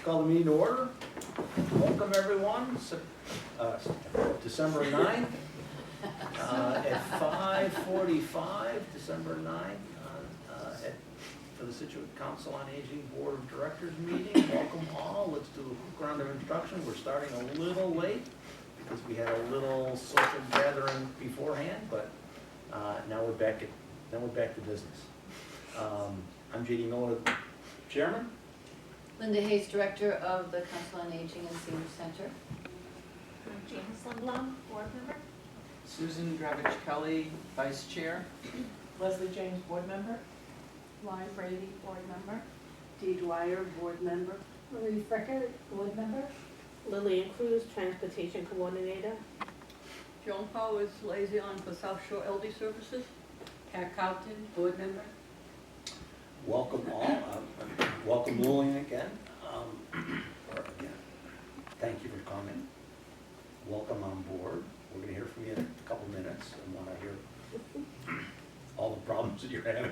Call the meeting to order. Welcome everyone. December 9th at 5:45, December 9th, for the Scituate Council on Aging Board of Directors meeting. Welcome all. Let's do a quick round of introduction. We're starting a little late because we had a little social gathering beforehand, but now we're back to business. I'm J.D. Miller, Chairman. Linda Hayes, Director of the Council on Aging and Senior Center. I'm James Lindblom, Board Member. Susan Dravich Kelly, Vice Chair. Leslie James, Board Member. Laurie Brady, Board Member. Dee Dwyer, Board Member. Marie Fricker, Board Member. Lillian Cruz, Transportation Coordinator. Joan Powers, liaison for South Shore LD Services. Pat Carlton, Board Member. Welcome all. Welcome Lillian again. Thank you for coming. Welcome on board. We're going to hear from you in a couple minutes and want to hear all the problems that you're having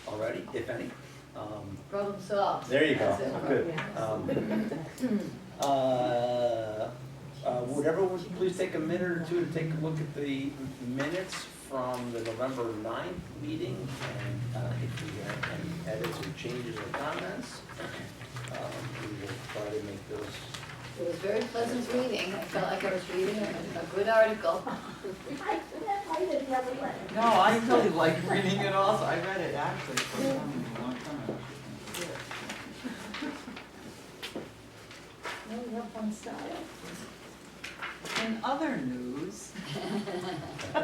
already, if any. Problem solved. There you go. That's it. Good. Would everyone please take a minute or two to take a look at the minutes from the November 9th meeting, and if we have any edits or changes or comments, we will try to make those. It was very pleasant reading. I felt like I was reading a good article. I didn't have a letter. No, I really like reading it also. I read it actually for a long time. No, we have one style. In other news, I'm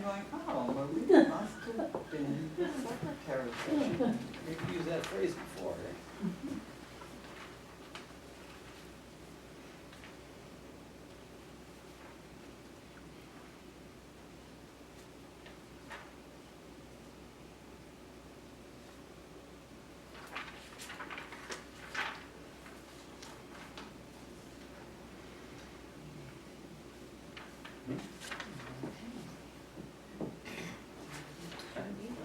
going, oh, Marie must have been the secretary. We've used that phrase before, right?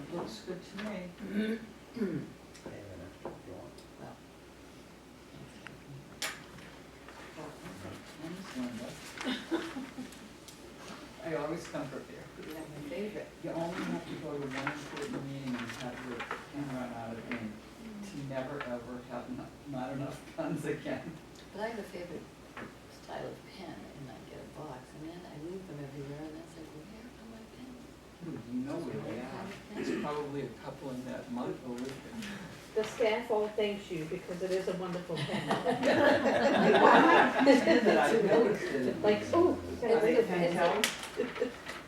It looks good to me. Hey, if you want. I always come prepared. My favorite. You only have to go to one important meeting and have your pen run out of ink to never ever have not enough guns again. But I have a favorite style of pen, and I get a box, and then I leave them everywhere, and then it's like, where are my pens? You know where they are. There's probably a couple in that mug over there. The staff all thanks you because it is a wonderful pen. That I noticed it. Like, oh, It's very a-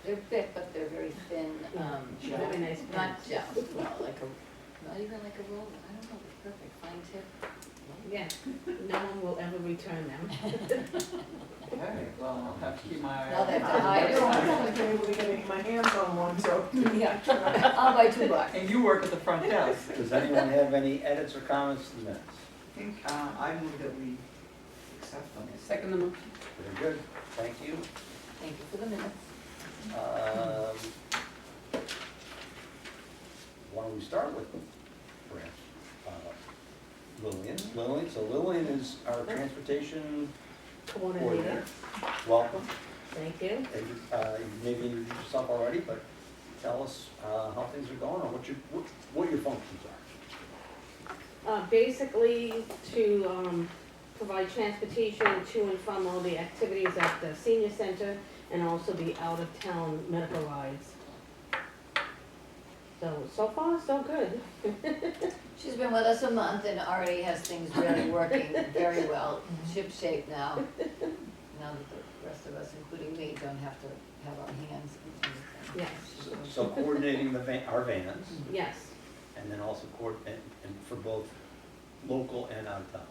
They're thick, but they're very thin. Very nice pen. Not gel, no, not even like a roll. I don't know, they're perfect, fine tip. Yeah, no one will ever return them. Okay, well, I'll have to keep my eye Now out. they have to hide I it. haven't been able to get my hands on one, so. Yeah, I'll buy $2. And you work at the front desk. Does anyone have any edits or comments to the minutes? I think, I move that we accept them. Second the motion. Very good. Thank you. Thank you for the minutes. Why don't we start with perhaps Lillian? So Lillian is our transportation Coordinator. coordinator. Welcome. Thank you. And you maybe introduced yourself already, but tell us how things are going or what your functions are. Basically to provide transportation to and from all the activities at the senior center and also the out-of-town medical rides. So far, so good. She's been with us a month and already has things really working very well, ship shape now. Now that the rest of us, including me, don't have to have our hands in anything. Yes, So coordinating our vans yes, and then also and for both local and out of town.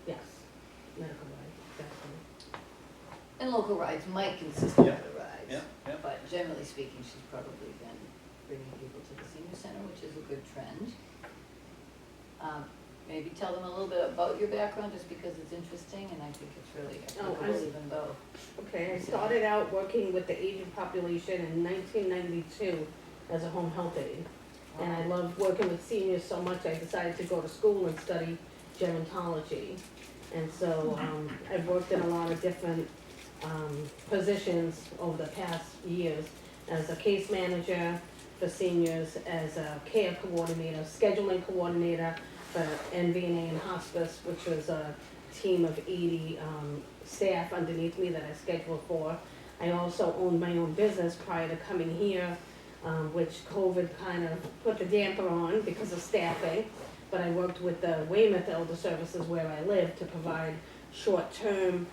yes, medical rides, exactly. And local rides might consist of Yeah. other rides. Yeah. But generally speaking, she's probably been bringing people to the senior center, which is a good trend. Maybe tell them a little bit about your background, just because it's interesting, and I think it's really applicable even though. Okay, I started out working with the aging population in 1992 as a home health aide. And I love working with seniors so much, I decided to go to school and study gerontology. And so, I've worked in a lot of different, positions over the past years as a case manager for seniors, as a care coordinator, scheduling coordinator for NVNA and hospice, which was a team of 80, staff underneath me that I scheduled for. I also owned my own business prior to coming here, which COVID kind of put the damper on because of staffing. But I worked with the Weymouth Elder Services where I live to provide short-term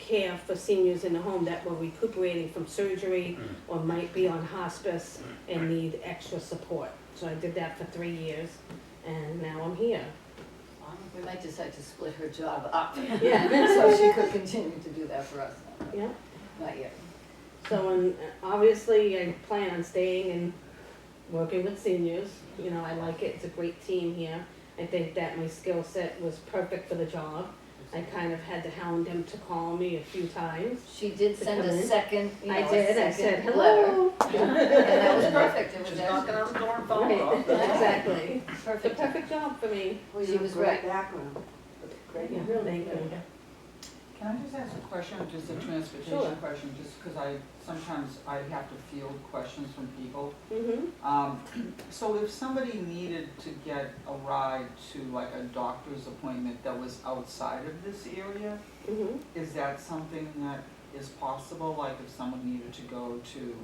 care for seniors in the home that were recuperating from surgery or might be on hospice and need extra support. So I did that for 3 years, and now I'm here. We might decide to split her job up, Yeah. so she could continue to do that for us. Yeah. Not yet. So, and obviously I plan on staying and working with seniors. You know, I like it, it's a great team here. I think that my skill set was perfect for the job. I kind of had to hound him to call me a few times. She did send come a in. second, you know, I a did, I second said, letter. hello. And that was perfect, it was Just knocking on the door and phone Right, call. exactly. It's a perfect. perfect job for me. Well, She you have was great right. background. Great. Yeah, thank you. Can I just ask a question, just a Sure. transportation question, just because sometimes I have to field questions from people. So if somebody needed to get a ride to like a doctor's appointment that was outside of this area, is that something that is possible? Like if someone needed to go to,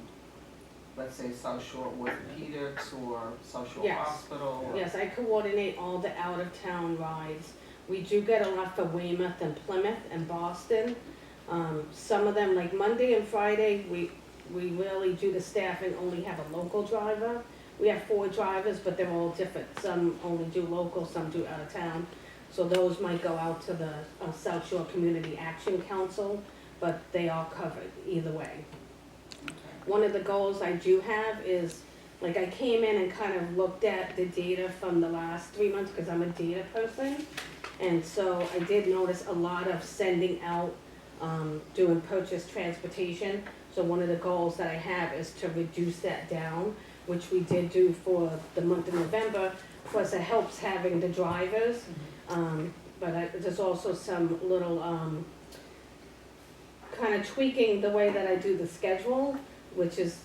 let's say, South Shore Orthopedics or South Shore Yes. Hospital? Or- Yes, I coordinate all the out-of-town rides. We do get a lot for Weymouth and Plymouth and Boston. Some of them, like Monday and Friday, we really, due to staffing, only have a local driver. We have 4 drivers, but they're all different. Some only do local, some do out of town. So those might go out to the South Shore Community Action Council, but they are covered either way. One of the goals I do have is, like, I came in and kind of looked at the data from the last 3 months, because I'm a data person. And so I did notice a lot of sending out, doing purchase transportation. So one of the goals that I have is to reduce that down, which we did do for the month of November. Plus, it helps having the drivers. There's also some little, kind of tweaking the way that I do the schedule, which is,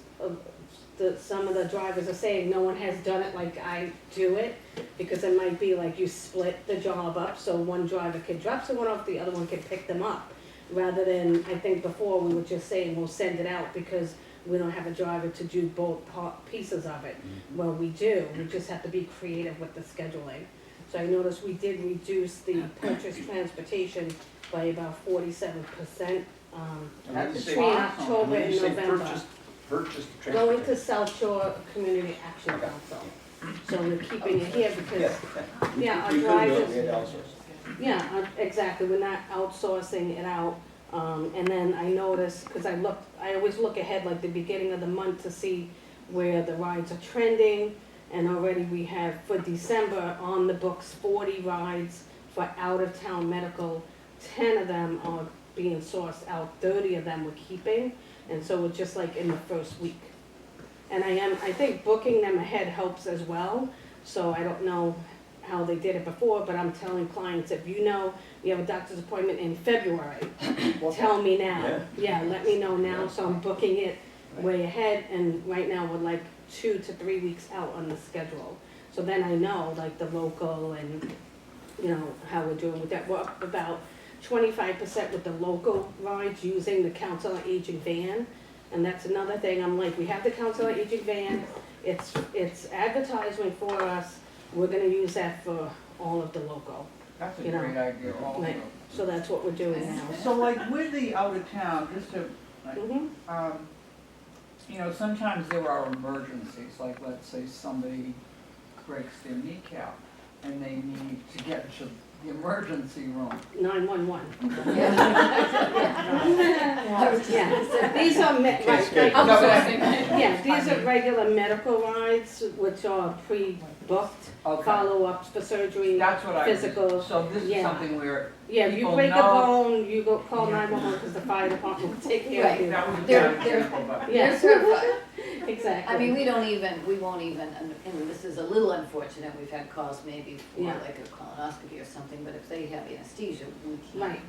some of the drivers are saying no one has done it like I do it, because it might be like you split the job up, so one driver can drop someone off, the other one can pick them up. Rather than, I think before we were just saying we'll send it out because we don't have a driver to do both pieces of it. Well, we do, we just have to be creative with the scheduling. So I noticed we did reduce the purchase transportation by about 47%, That's between awesome. October and November. Purchase Going to South Shore Community Action Okay. Council. So we're keeping it here because, yeah, our You could do it, drivers, we had outsourced. yeah, exactly, we're not outsourcing it out. And then I noticed, because I always look ahead like the beginning of the month to see where the rides are trending. And already we have for December on the books 40 rides for out-of-town medical. 10 of them are being sourced out, 30 of them we're keeping. And so we're just like in the first week. And I think booking them ahead helps as well. So I don't know how they did it before, but I'm telling clients, if you know you have a doctor's appointment in February, tell me now. Yeah, let me know now, so I'm booking it way ahead. And right now we're like 2 to 3 weeks out on the schedule. So then I know like the local and, you know, how we're doing with that. We're up about 25% with the local rides using the Council on Aging van. And that's another thing, I'm like, we have the Council on Aging van, it's advertisement for us, we're gonna use that for all of the local. That's a You know, great idea also. Right. So that's what we're doing now. So like with the out of town, just to, like, Mhm. you know, sometimes there are emergencies, like let's say somebody breaks their kneecap and they need to get to the emergency room. 911. Yeah. Yeah, these are, yeah, these are regular medical rides, which are pre-booked, Okay. follow-ups for surgery, That's what I, physical. so this is Yeah. something where Yeah, if you people break a know- bone, you go call 911 because the fire department will take care of Right. you. that was They're- an example, but. Yeah. They're certified. Exactly. I mean, we won't even, and this is a little unfortunate, we've had calls maybe for Yeah. like a colonoscopy or something, but if they have anesthesia, we can't, Right.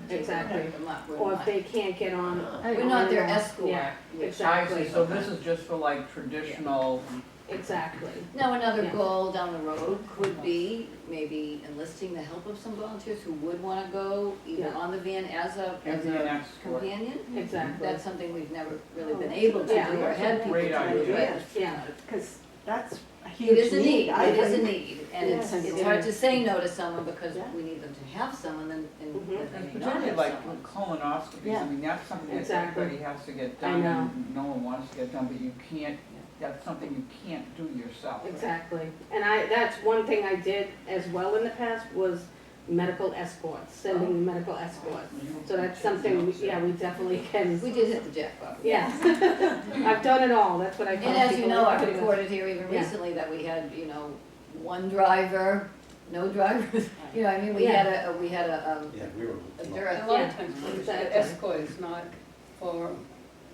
take Exactly. them up. Or if they can't get on. We're not their escort. Yeah, which- exactly. I see, so this is just for like traditional, Exactly. Now, another Yeah. goal down the road could be maybe enlisting the help of some volunteers who would wanna go either Yeah. on the van as a Indian escort. companion. Exactly. That's something we've never really Oh, been that's able to do Yeah. or had people Great to do, idea. but Yeah. Because that's a it huge is a need, I it is a think. need, and it's Yes. hard to say no to someone because Yeah. we need them to have someone and Mhm. that they and may not particularly have like someone. colonoscopies, Yeah. I mean, that's something that Exactly. everybody has to get I done, know. and no one wants to get done, but you can't, that's something you can't do yourself. Exactly. And that's one thing I did as well in the past was medical escorts, sending medical escorts. So that's something, yeah, we definitely can. We did hit the jackpot. Yes. I've done it all, that's what I tell And as you people. know, I've Pretty much. reported here even Yeah. recently that we had, one driver, no drivers, I mean, we had a, Yeah, we were. a A Durant. lot Yeah, of times, the exactly. escort is not for,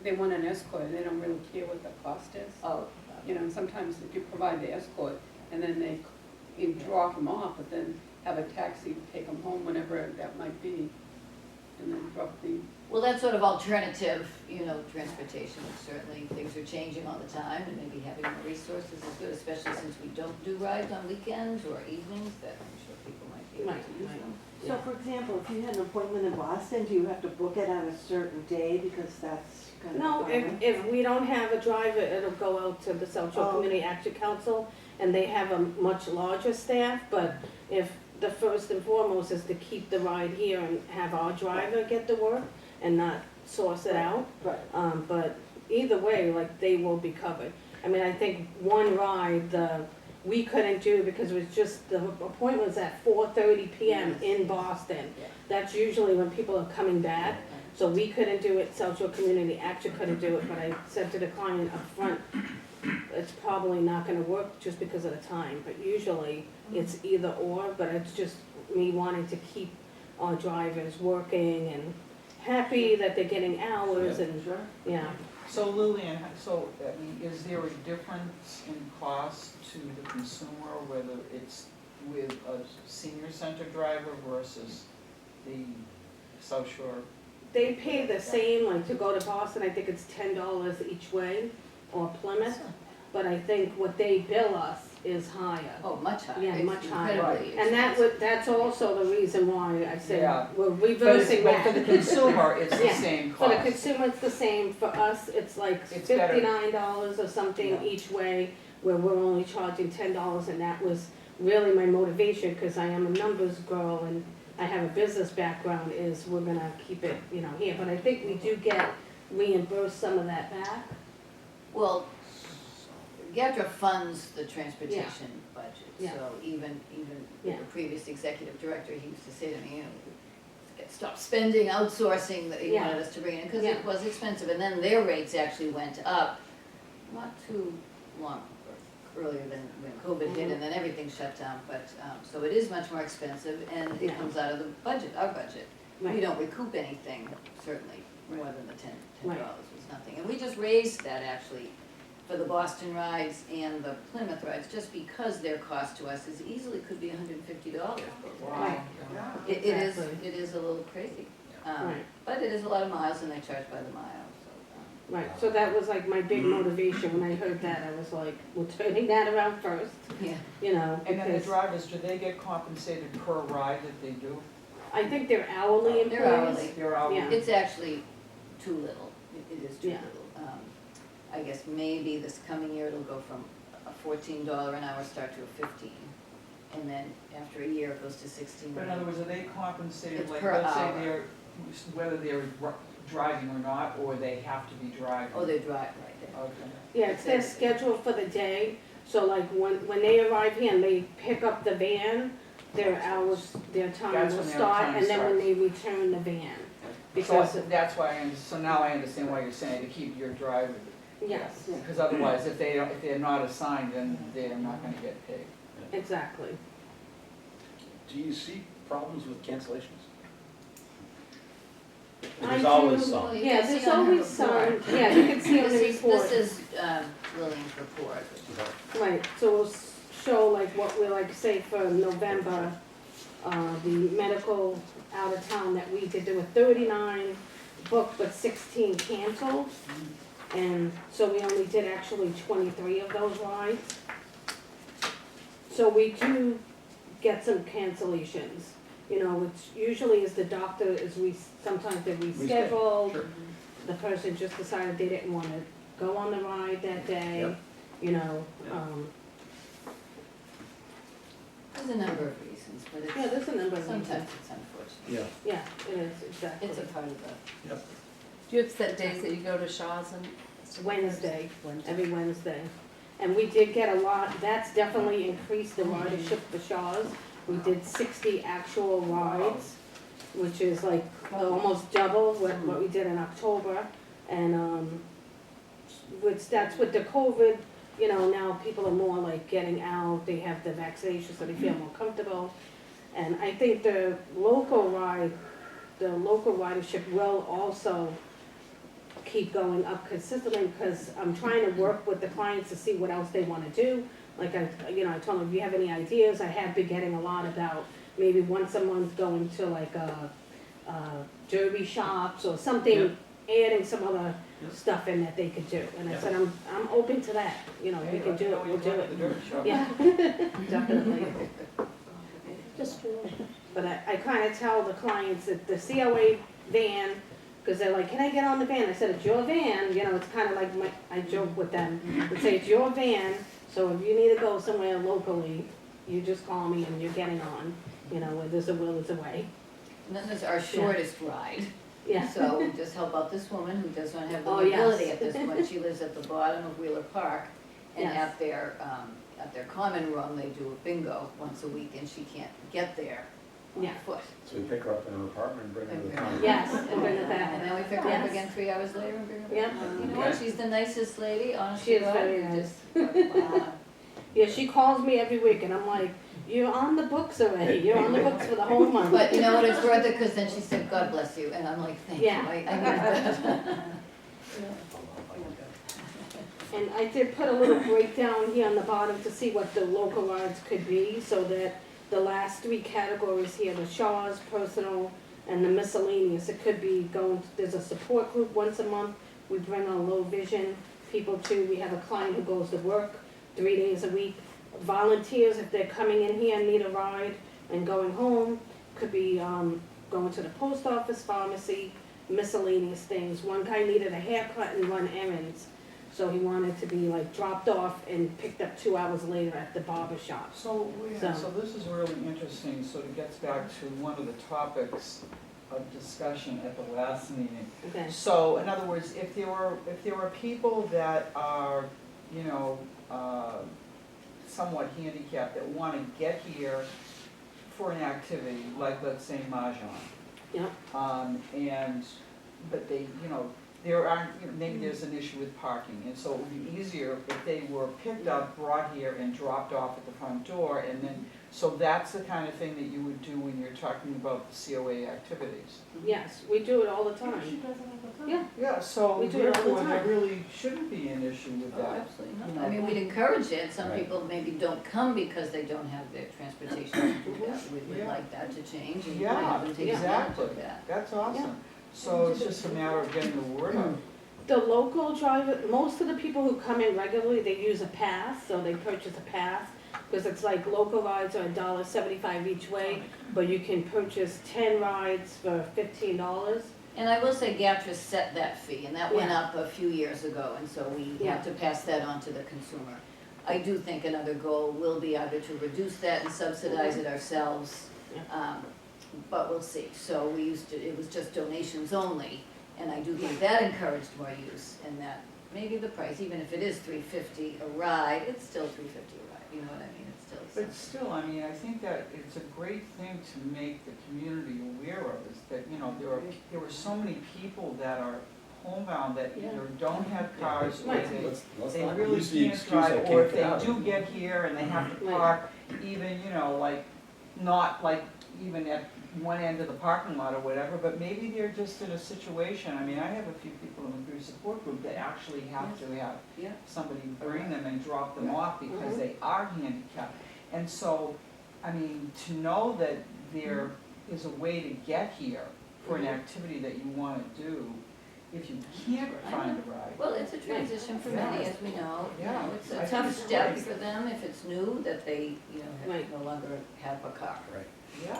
they want an escort, they don't really care what the cost is. Oh, Sometimes if you provide the escort, and then you drop them off, but then have a taxi take them home whenever that might be, and then drop the, well, that sort of alternative, transportation, which certainly things are changing all the time, and maybe having more resources is good, especially since we don't do rides on weekends or evenings, that I'm sure people might be able Right, to use right. them. So for example, if you had an appointment in Boston, do you have to book it on a certain day because that's kind of? No, if we don't have a driver, it'll go out to the South Shore Oh. Community Action Council, and they have a much larger staff, but if the first and foremost is to keep the ride here and have our driver get the work and not source it out. Right. But either way, like, they will be covered. I mean, I think one ride, we couldn't do because it was just, the appointment was at 4:30 PM in Boston. Yeah. That's usually when people are coming back, so we couldn't do it, South Shore Community Action couldn't do it, but I said to the client up front, it's probably not gonna work just because of the time, but usually it's either or, but it's just me wanting to keep our drivers working and happy that they're getting hours and, Sure. yeah. So Lillian, I mean, is there a difference in cost to the consumer, whether it's with a senior center driver versus the South Shore? They pay the same, like to go to Boston, I think it's $10 each way, or Plymouth, but I think what they bill us is higher. Oh, much higher. Yeah, It's much higher. incredibly And expensive. that's also the reason why I said, Yeah. we're But reversing but for the that. consumer, it's the Yeah. same For the cost. consumer, it's the same, for us, it's like It's better. $59 or something Yeah. each way, where we're only charging $10, and that was really my motivation, cause I am a numbers girl and I have a business background, is we're gonna keep it, here, but I think we do get reimbursed some of that back. Well, GATRA funds the transportation budget, Yeah. so even Yeah. the previous executive director, he used to say to me, stop spending, outsourcing, that he Yeah. wanted us to bring in, because Yeah. it was expensive, and then their rates actually went up, not too long, earlier than when COVID hit, and then everything shut down, but, so it is much more expensive, and it Yeah. comes out of the budget, our budget. We Right. don't recoup anything, certainly, more than the ten Right. dollars was nothing. And we just raised that actually for the Boston rides and the Plymouth rides, just because their cost to us is easily could be $150. Right. It Exactly. is a little crazy. Right. But it is a lot of miles and they charge by the mile, so, Right, so that was like my big motivation, when I heard that, I was like, we're turning that around first, yeah. And then the because drivers, do they get compensated per ride that they do? I think they're hourly employees. They're hourly. You're out. Yeah. It's actually too little. It is too Yeah. little. I guess maybe this coming year it'll go from a $14 an hour start to a 15. And then after a year it goes to 16. But in other words, are they compensated, It's like, per let's say hour. they're, whether they're driving or not, or they have to be driving? Oh, they drive right there. Okay. Yeah, it's their schedule for the day, so like when they arrive here and they pick up the van, their hours, their time That's will when their start, time and then when starts. they return the van. So Because, that's why so now I understand why you're saying to keep your driver. yes, Because otherwise, if they're not assigned, then they're not gonna get paid. exactly. Do you see problems with cancellations? There's always some. Well, you Yeah, can there's see on her always some, report. yeah, you can see on the report. This is Lillian's report. Right, so we'll show like what we're like, say for November, the medical out of town that we did, there were 39 booked but 16 canceled. And so we only did actually 23 of those rides. So we do get some cancellations, you know, which usually is the doctor is sometimes they're rescheduled. Sure. The person just decided they didn't wanna go on the ride that day, Yep. you know, Yep. There's a number of reasons, but yeah, it's, there's a number of sometimes reasons. it's unfortunate. Yeah. Yeah, it is, exactly. It's a part of the. Yep. Do you have set days that you go to Shaw's and? Wednesday, Wednesday. every Wednesday. And we did get a lot, that's definitely increased the ridership for Shaw's. We did 60 actual rides, which is like almost double what we did in October. And, that's with the COVID, you know, now people are more like getting out, they have the vaccination, so they feel more comfortable. And I think the local ridership will also keep going up consistently, because I'm trying to work with the clients to see what else they wanna do. Like I told them, if you have any ideas, I have been getting a lot about maybe once a month going to like derby shops or something, adding some other Yep. stuff in that they could do. And I Yep. said, I'm open to that, you know, we can do it, we'll do it. Yeah, definitely. But I kinda tell the clients that the COA van, cause they're like, can I get on the van? I said, it's your van, you know, it's kinda like I joke with them, and say, it's your van, so if you need to go somewhere locally, you just call me and you're getting on, you know, where there's a will, there's a way. And then there's our shortest ride. Yeah. So we just help out this woman who does not have the Oh, yes. mobility at this point. She lives at the bottom of Wheeler Park. And Yes. at their common room, they do a bingo once a week and she can't get there on Yeah. foot. So we pick her up in her apartment and bring her to the town. Yes, and bring it back. And then we pick her up Yes. again 3 hours later and bring her back. Yep. You know what, she's the nicest lady, honestly. She is very nice. Yeah, she calls me every week and I'm like, you're on the books already, you're on the books for the whole month. But you know what, it's worth it, because then she said, God bless you, and I'm like, thank you, Yeah. I need that. And I did put a little breakdown here on the bottom to see what the local rides could be, so that the last 3 categories here, the Shaw's, personal, and the miscellaneous, it could be there's a support group once a month, we bring our low vision people to, we have a client who goes to work 3 days a week. Volunteers, if they're coming in here and need a ride and going home, could be going to the post office, pharmacy, miscellaneous things. One guy needed a haircut and run errands, so he wanted to be like dropped off and picked up 2 hours later at the barber shop. So this is really interesting, so it gets back to one of the topics of discussion at the last meeting. Okay. So, in other words, if there were people that are, you know, somewhat handicapped that wanna get here for an activity, like let's say mahjong. Yep. But they, you know, there aren't, you know, maybe there's an issue with parking, and so it would be easier if they were picked up, brought here, and dropped off at the front door, and then, so that's the kind of thing that you would do when you're talking about the COA activities. Yes, we do it all the time. Yeah. Yeah, so We do it all the therefore, there time. really shouldn't be an issue with Oh, that. absolutely You not. know. I mean, we'd encourage it, some Right. people maybe don't come because they don't have their transportation to do that. We would Yeah. like that to change and Yeah, have them take advantage exactly. of that. That's awesome. So it's just a matter of getting the word out. The local driver, most of the people who come in regularly, they use a pass, so they purchase a pass, because it's like local rides are $1.75 each way, but you can purchase 10 rides for $15. And I will say Gatriss set that fee, and that went Yeah. up a few years ago, and so we Yeah. have to pass that on to the consumer. I do think another goal will be either to reduce that and subsidize it ourselves, but we'll see. So it was just donations only, and I do think that encouraged more use, and that maybe the price, even if it is $3.50 a ride, it's still $3.50 a ride, you know what I mean? It's still But still, I mean, I think that it's a great thing to make the community aware of, is that, you know, there are so many people that are homebound that either don't have cars or Right. Let's they not really use the can't excuse I drive, or can't if get they out. do get here and they have to Right. park, even, you know, like, not like even at one end of the parking lot or whatever, but maybe they're just in a situation, I mean, I have a few people in the grief support group that actually have to have Yeah. somebody bring them and drop them off because they are handicapped. And so, I mean, to know that there is a way to get here for an activity that you wanna do, if you can't find a ride. Well, it's a transition for many, as we know. You know, it's I a think tough it's step great. for them if it's new, that they, you know, Right. no longer have a car. Right.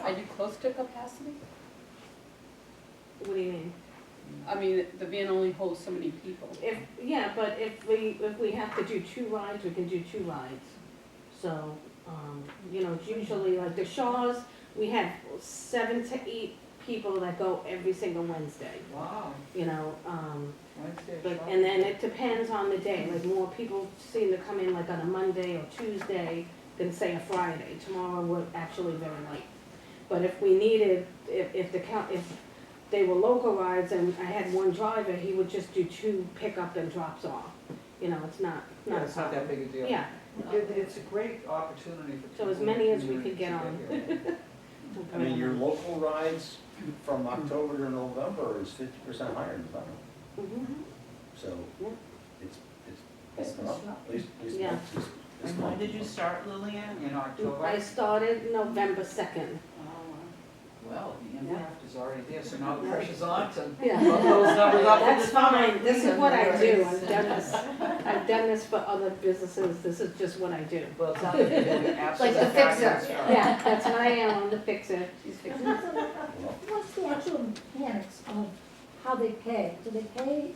Are Yeah. you close to capacity? What do you mean? I mean, the van only holds so many people. But if we have to do 2 rides, we can do 2 rides. So, you know, it's usually like the Shaws, we have 7 to 8 people that go every single Wednesday, Wow, you know, Wednesday. but, shopping. and then it depends on the day, like more people seem to come in like on a Monday or Tuesday than say a Friday. Tomorrow we're actually very light. But if we needed, if they were local rides and I had one driver, he would just do 2 pickup and drops off. You know, it's not Yeah, a it's not that problem. big a deal. Yeah, It's a great opportunity for So people as in many the as we could community get to here. I mean, your local rides from October to November is 50% higher than summer. Mhm. So Yeah. it's up, at least Yeah. this And when month. did you start, Lillian? In October? I started November 2nd. Well, the impact is already there, so now the pressure's on to Yeah. bump those numbers up in That's the summer. fine, this is what I do, I've done this for other businesses, this is just what I do. Well, it sounds like you're doing absolutely Like the fixer. fabulous job. Yeah, that's what I am, I'm the fixer. She's fixing Well, What's the actual mechanics of how they pay? Do they pay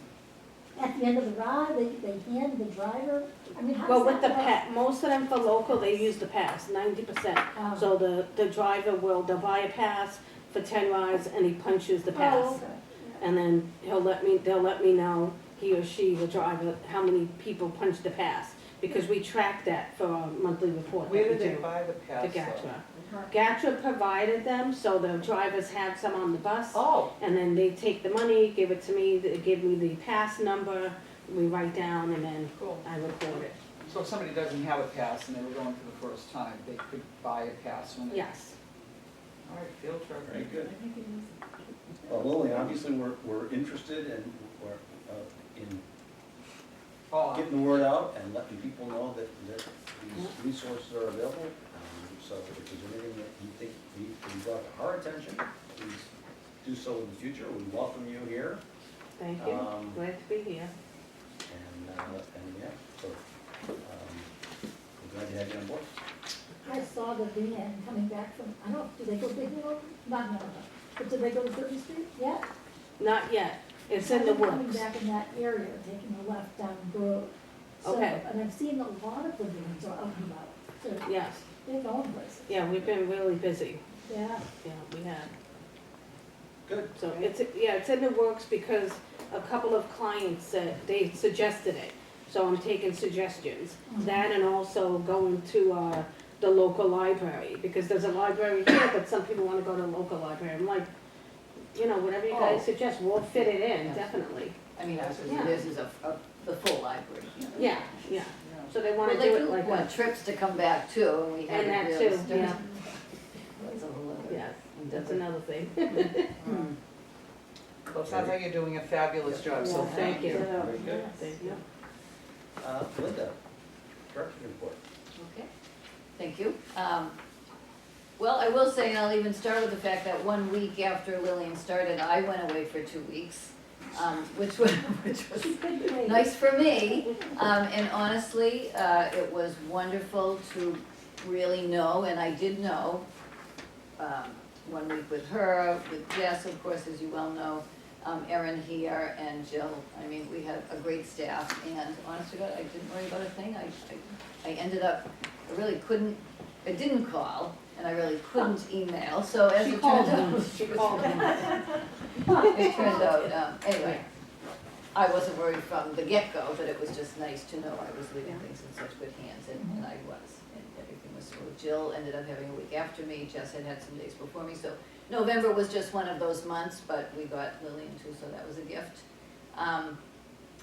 at the end of the ride, they hand the driver? I mean, how Well, does with the that work? most of them for local, they use the pass, 90%. So the driver they'll buy a pass for 10 rides and he punches the Oh, pass. okay. And then they'll let me know, he or she, the driver, how many people punched the pass. Because we track that for our monthly report Where that we did they do buy the to pass? GATRA. GATRA provided them, so the drivers have some on the bus. Oh, And then they take the money, give it to me, they give me the pass number, we write down, and then cool. I record it. So if somebody doesn't have a pass and they were going for the first time, they could buy a pass when they. Yes. All right, field trip. Very good. Well, Lily, obviously, we're interested and we're in Oh, getting the word out and letting people know that these resources are available. So if there's anything that you think needs to be brought to our attention, please do so in the future. We welcome you here. Thank you, glad to be here. And yeah, so we're glad to have you on board. I saw the van coming back from, I don't know, do they go Big Hill? Not Napa, but do they go to 30th Street yet? Not yet, it's in the Coming works. back in that area, taking a left down the road. So, Okay. and I've seen a lot of the vans are out and about, so Yes, they're going places. yeah, we've been really busy, Yeah. yeah, we have. Good. So it's in the works because a couple of clients said, they suggested it, so I'm taking suggestions. That and also going to, the local library, because there's a library here, but some people wanna go to the local library. I'm like, you know, whatever you guys Oh. suggest, we'll fit it in, Yeah. definitely. I mean, obviously, Yeah. this is the full library. You know. Yeah, yeah, so they wanna Well, they do do it like want that. trips to come back too, and we And haven't that really too, started. yeah, That's a whole other. yes, that's another thing. Well, it sounds like you're doing a fabulous job, so Yeah, thank you. Very good. Thank you. Linda, director's report. Okay, thank you. Well, I will say, and I'll even start with the fact that 1 week after Lillian started, I went away for 2 weeks, which was She couldn't wait. nice for me. And honestly, it was wonderful to really know, and I did know, 1 week with her, with Jess, of course, as you well know, Erin here, and Jill. I mean, we had a great staff, and honest to God, I didn't worry about a thing. I ended up, I didn't call, and I really couldn't email, so as She it called turned out. She called him. It turned out, anyway, I wasn't worried from the get-go, but it was just nice to know I was leaving things in such good hands, and I was, and everything was smooth. Jill ended up having a week after me, Jess had some days before me, so November was just one of those months, but we got Lillian too, so that was a gift.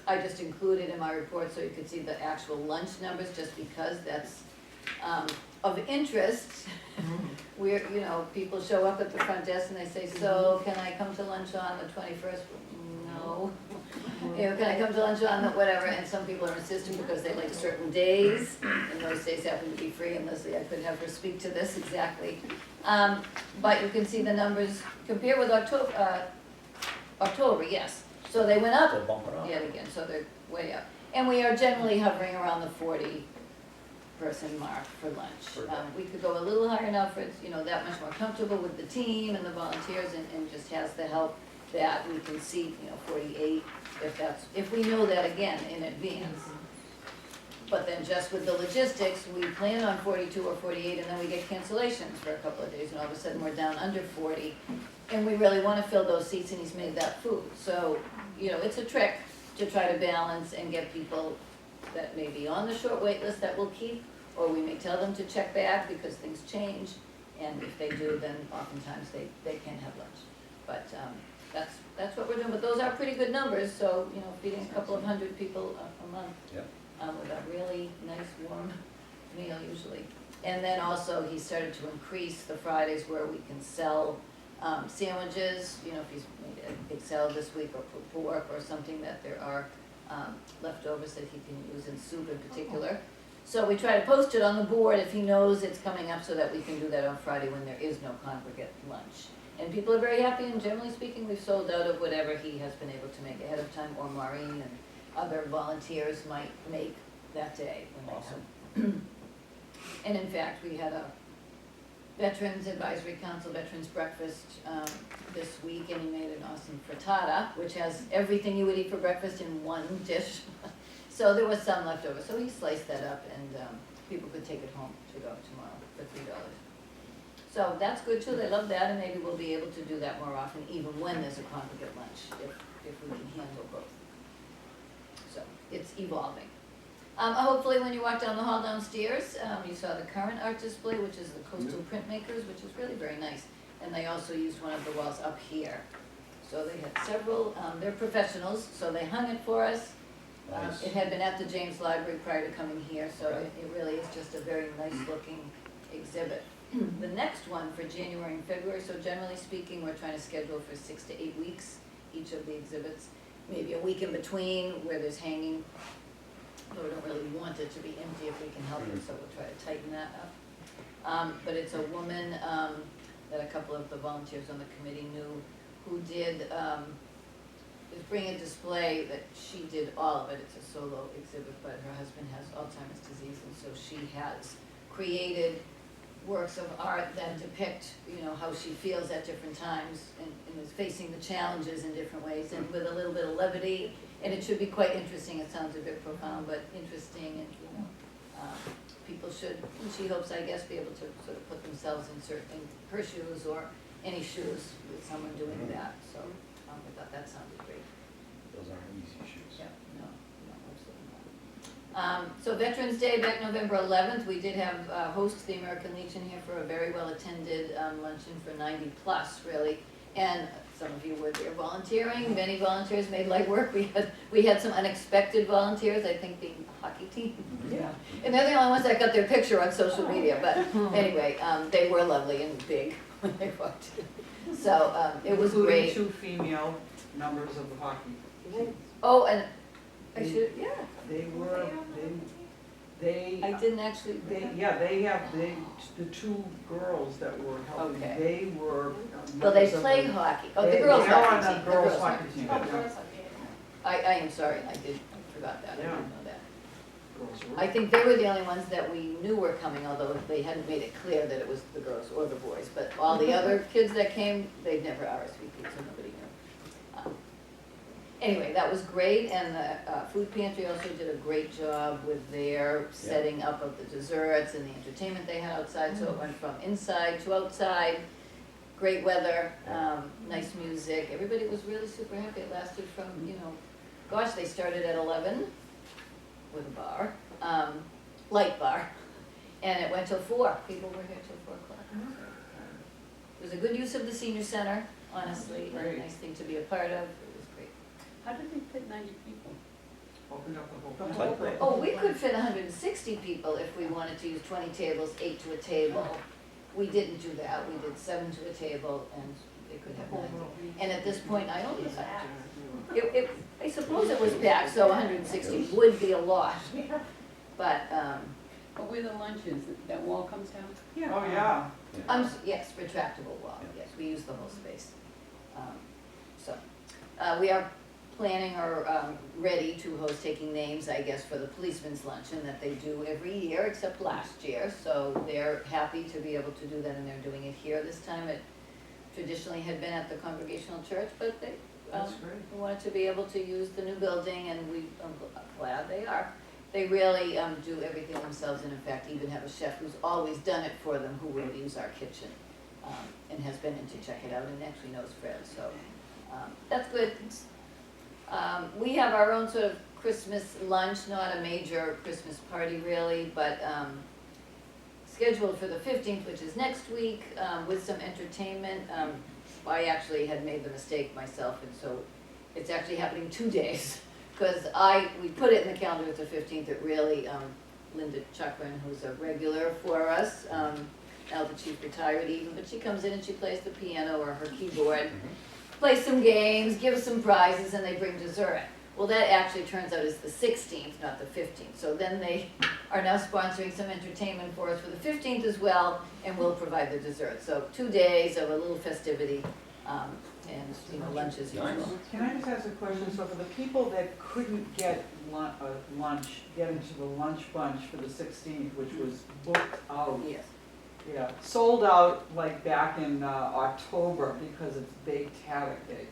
I just included in my report so you could see the actual lunch numbers, just because that's of interest. we're, you know, people show up at the front desk and they say, so can I come to lunch on the 21st? No. You know, can I come to lunch on the whatever, and some people are insistent because they like certain days, and those days happen to be free, and Leslie, I could have her speak to this exactly. But you can see the numbers compare with October, yes. So they went up So bump it up. yet again, so they're way up. And we are generally hovering around the 40-person mark for Per lunch. day. We could go a little higher now for it's, you know, that much more comfortable with the team and the volunteers, and just has the help that we can see, you know, 48, if we know that again in advance. But then just with the logistics, we plan on 42 or 48, and then we get cancellations for a couple of days, and all of a sudden we're down under 40. And we really wanna fill those seats, and he's made that food. So, you know, it's a trick to try to balance and get people that may be on the short wait list that we'll keep, or we may tell them to check back because things change, and if they do, then oftentimes they can have lunch. But that's what we're doing, but those are pretty good numbers, so, you know, feeding a couple of hundred people a month. Yep. With a really nice warm meal usually. And then also, he started to increase the Fridays where we can sell sandwiches, you know, if he's made a big salad this week, or pork, or something that there are leftovers that he can use in soup in particular. So we try to post it on the board if he knows it's coming up, so that we can do that on Friday when there is no congregate lunch. And people are very happy, and generally speaking, we've sold out of whatever he has been able to make ahead of time, or Maureen and other volunteers might make that day when they come. And in fact, we had a Veterans Advisory Council Veterans Breakfast this week, and he made an awesome frittata, which has everything you would eat for breakfast in one dish. So there was some left over, so he sliced that up, and people could take it home to go tomorrow for $3. So that's good too, they love that, and maybe we'll be able to do that more often, even when there's a congregate lunch, if we can handle both. So it's evolving. Hopefully when you walk down the hall downstairs, you saw the current art display, which is the coastal printmakers, which is really very nice. And they also used one of the walls up here. So they had several, they're professionals, so they hung it for us. Nice. It had been at the James Library prior to coming here, so Okay. it really is just a very nice looking exhibit. The next one for January and February, so generally speaking, we're trying to schedule for 6 to 8 weeks, each of the exhibits. Maybe a week in between where there's hanging, but we don't really want it to be empty if we can help it, so we'll try to tighten that up. But it's a woman that a couple of the volunteers on the committee knew, who did, is bring a display that she did all of it. It's a solo exhibit, but her husband has Alzheimer's disease, and so she has created works of art that depict, you know, how she feels at different times, and is facing the challenges in different ways, and with a little bit of levity. And it should be quite interesting. It sounds a bit profound, but interesting, and, you know, people should, and she hopes, I guess, be able to sort of put themselves in her shoes, or any shoes with someone doing that. So I thought that sounded great. Those aren't easy shoes. Yeah, no, absolutely not. So Veterans Day, back November 11th, we did have, host the American Legion here for a very well-attended luncheon for 90 plus, really. And some of you were there volunteering, many volunteers made light work. We had some unexpected volunteers, I think the hockey team. Yeah. And they're the only ones that got their picture on social media, but anyway, they were lovely and big when they walked in. So, it was Including great. 2 female members of the hockey team. Oh, and I should, yeah, They were, they, I didn't actually. the 2 girls that were helping, Okay. they were. Well, they members of play the- hockey, oh, the girls They're hockey on team. the girls hockey team. I am sorry, I forgot that, I didn't Yeah. know that. Girls were- I think they were the only ones that we knew were coming, although they hadn't made it clear that it was the girls or the boys. But all the other kids that came, they'd never RSVP'd, so nobody knew. Anyway, that was great, and the food pantry also did a great job with their setting up of the desserts and the entertainment they had outside. So it went from inside to outside, great weather, nice music. Everybody was really super happy. It lasted from, you know, gosh, they started at 11 with a bar, light bar, and it went till 4. People were here till 4 o'clock. It was a good use of the senior center, honestly, and a Great. nice thing to be a part of. It was great. How did they fit 90 people? Opened up the whole The thing. whole Tight thing? Oh, we could fit 160 people if we wanted to use 20 tables, 8 to a table. we didn't do that, we did 7 to a table, and they could have 9. And at this point, I don't, I suppose it was packed, so 160 would be a lot, but, But where the lunch is, that wall comes down? Oh, yeah. yes, retractable wall, yes, we use the whole space. So, we are planning or ready to host taking names, I guess, for the policeman's luncheon that they do every year except last year. So they're happy to be able to do that, and they're doing it here this time. It traditionally had been at the Congregational Church, but they That's great. wanted to be able to use the new building, and I'm glad they are. They really do everything themselves, and in fact even have a chef who's always done it for them, who will use our kitchen and has been in to check it out and actually knows Fred, so that's good. We have our own sort of Christmas lunch, not a major Christmas party really, but scheduled for the 15th, which is next week, with some entertainment. I actually had made the mistake myself, and so it's actually happening 2 days. Because we put it in the calendar as the 15th, it really, Linda Chuckran, who's a regular for us, now that she's retired even, but she comes in and she plays the piano or her keyboard, plays some games, gives some prizes, and they bring dessert. Well, that actually turns out is the 16th, not the 15th. So then they are now sponsoring some entertainment for us for the 15th as well, and we'll provide the dessert. So 2 days of a little festivity, and lunch as usual. Can I just ask a question? So for the people that couldn't get get into the lunch bunch for the 16th, which was booked out. Yes. Yeah, sold out like back in October because it's Baked Haddock Day.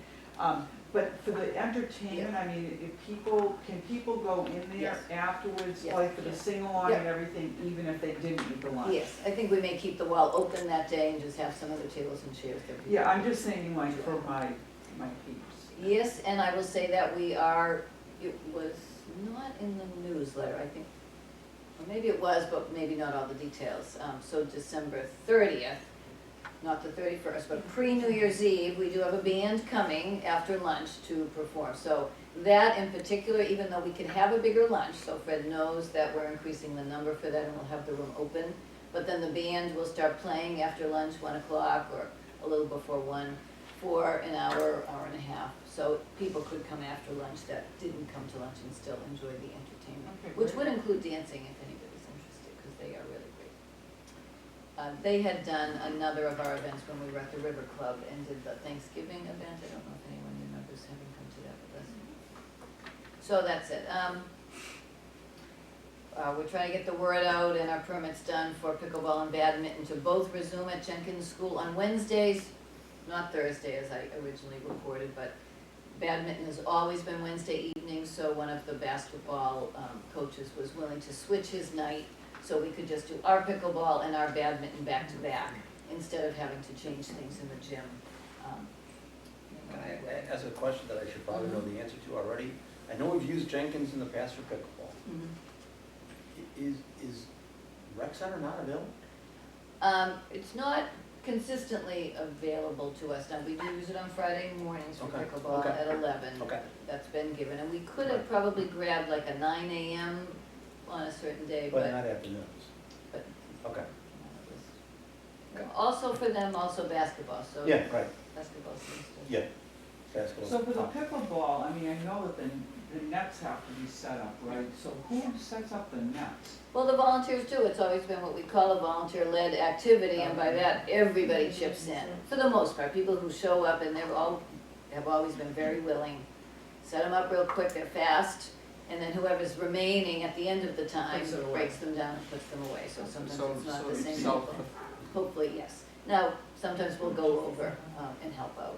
But for the entertainment, I mean, can people go in there Yes. afterwards, Yes. like for the Yes. sing-along Yeah. and everything, even if they didn't eat the lunch? Yes, I think we may keep the wall open that day and just have some other tables and chairs that people. Yeah, I'm just thinking like for my peeps. Yes, and I will say that it was not in the newsletter, I think, or maybe it was, but maybe not all the details. So December 30th, not the 31st, but pre-New Year's Eve, we do have a band coming after lunch to perform. So that in particular, even though we can have a bigger lunch, so Fred knows that we're increasing the number for that and we'll have the room open. But then the band will start playing after lunch, 1 o'clock or a little before 1, for an hour, hour and a half. So people could come after lunch that didn't come to lunch and still enjoy the entertainment, Okay, which great. would include dancing if anybody's interested, because they are really great. They had done another of our events when we were at the River Club and did the Thanksgiving event. I don't know if anyone remembers having come to that with us. So that's it. We're trying to get the word out and our permits done for pickleball and badminton to both resume at Jenkins School on Wednesdays, not Thursday as I originally reported, but badminton has always been Wednesday evenings, so one of the basketball coaches was willing to switch his night so we could just do our pickleball and our badminton back to back instead of having to change things in the gym. Can I ask a question that I should probably know the answer to already? I know we've used Jenkins in the past for pickleball. Is Rec Center not available? It's not consistently available to us now. We do use it on Friday mornings for Okay, pickleball okay. at 11. Okay. That's been given, and we could have probably grabbed like a 9 a.m. on a certain day, But but. not afternoons? but- Okay. Also for them, also basketball, so. Yeah, right, Basketball seems to. yeah. Basketball's So for the top. pickleball, I mean, I know that the nets have to be set up, right? So who sets up the nets? Well, the volunteers do. It's always been what we call a volunteer-led activity, and by that, everybody chips in. For the most part, people who show up, and have always been very willing. Set them up real quick, they're fast, and then whoever's remaining at the end of the time Puts it away. breaks them down and puts them away. So sometimes So- it's not so the it's same self- people. Hopefully, yes. Now, sometimes we'll go over and help out.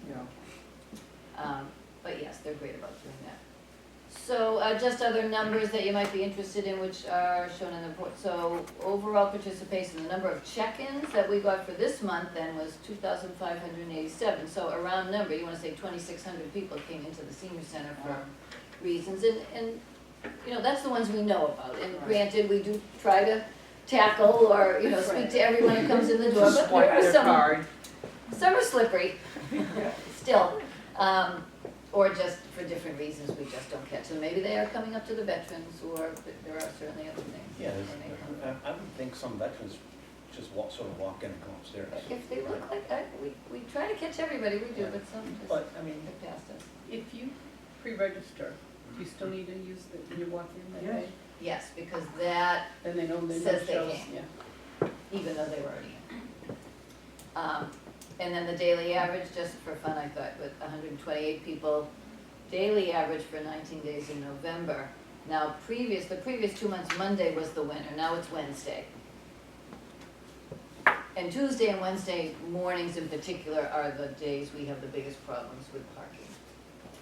Yeah. But yes, they're great about doing that. So just other numbers that you might be interested in, which are shown in the report. So overall participation, the number of check-ins that we got for this month then was 2,587. So a round number, you want to say 2,600 people came into the senior center for reasons. And that's the ones we know about. And Right. granted, we do try to tackle or, speak to everyone who comes in the door. But Swipe there are their some, card. some are slippery, still. Or just for different reasons, we just don't catch them. Maybe they are coming up to the veterans, or there are certainly other things. Yeah, that they may come. I would think some veterans just walk, sort of walk in and come upstairs. If they look like, we try to catch everybody, we do, but some just But, I mean, get past us. If you pre-register, do you still need to use the, when you walk in that day? Yes, because that, Then they know they no Says they shows, can. yeah. even though they were already in. And then the daily average, just for fun, I thought, with 128 people, daily average for 19 days in November. Now, the previous 2 months, Monday was the winner, now it's Wednesday. And Tuesday and Wednesday mornings in particular are the days we have the biggest problems with parking.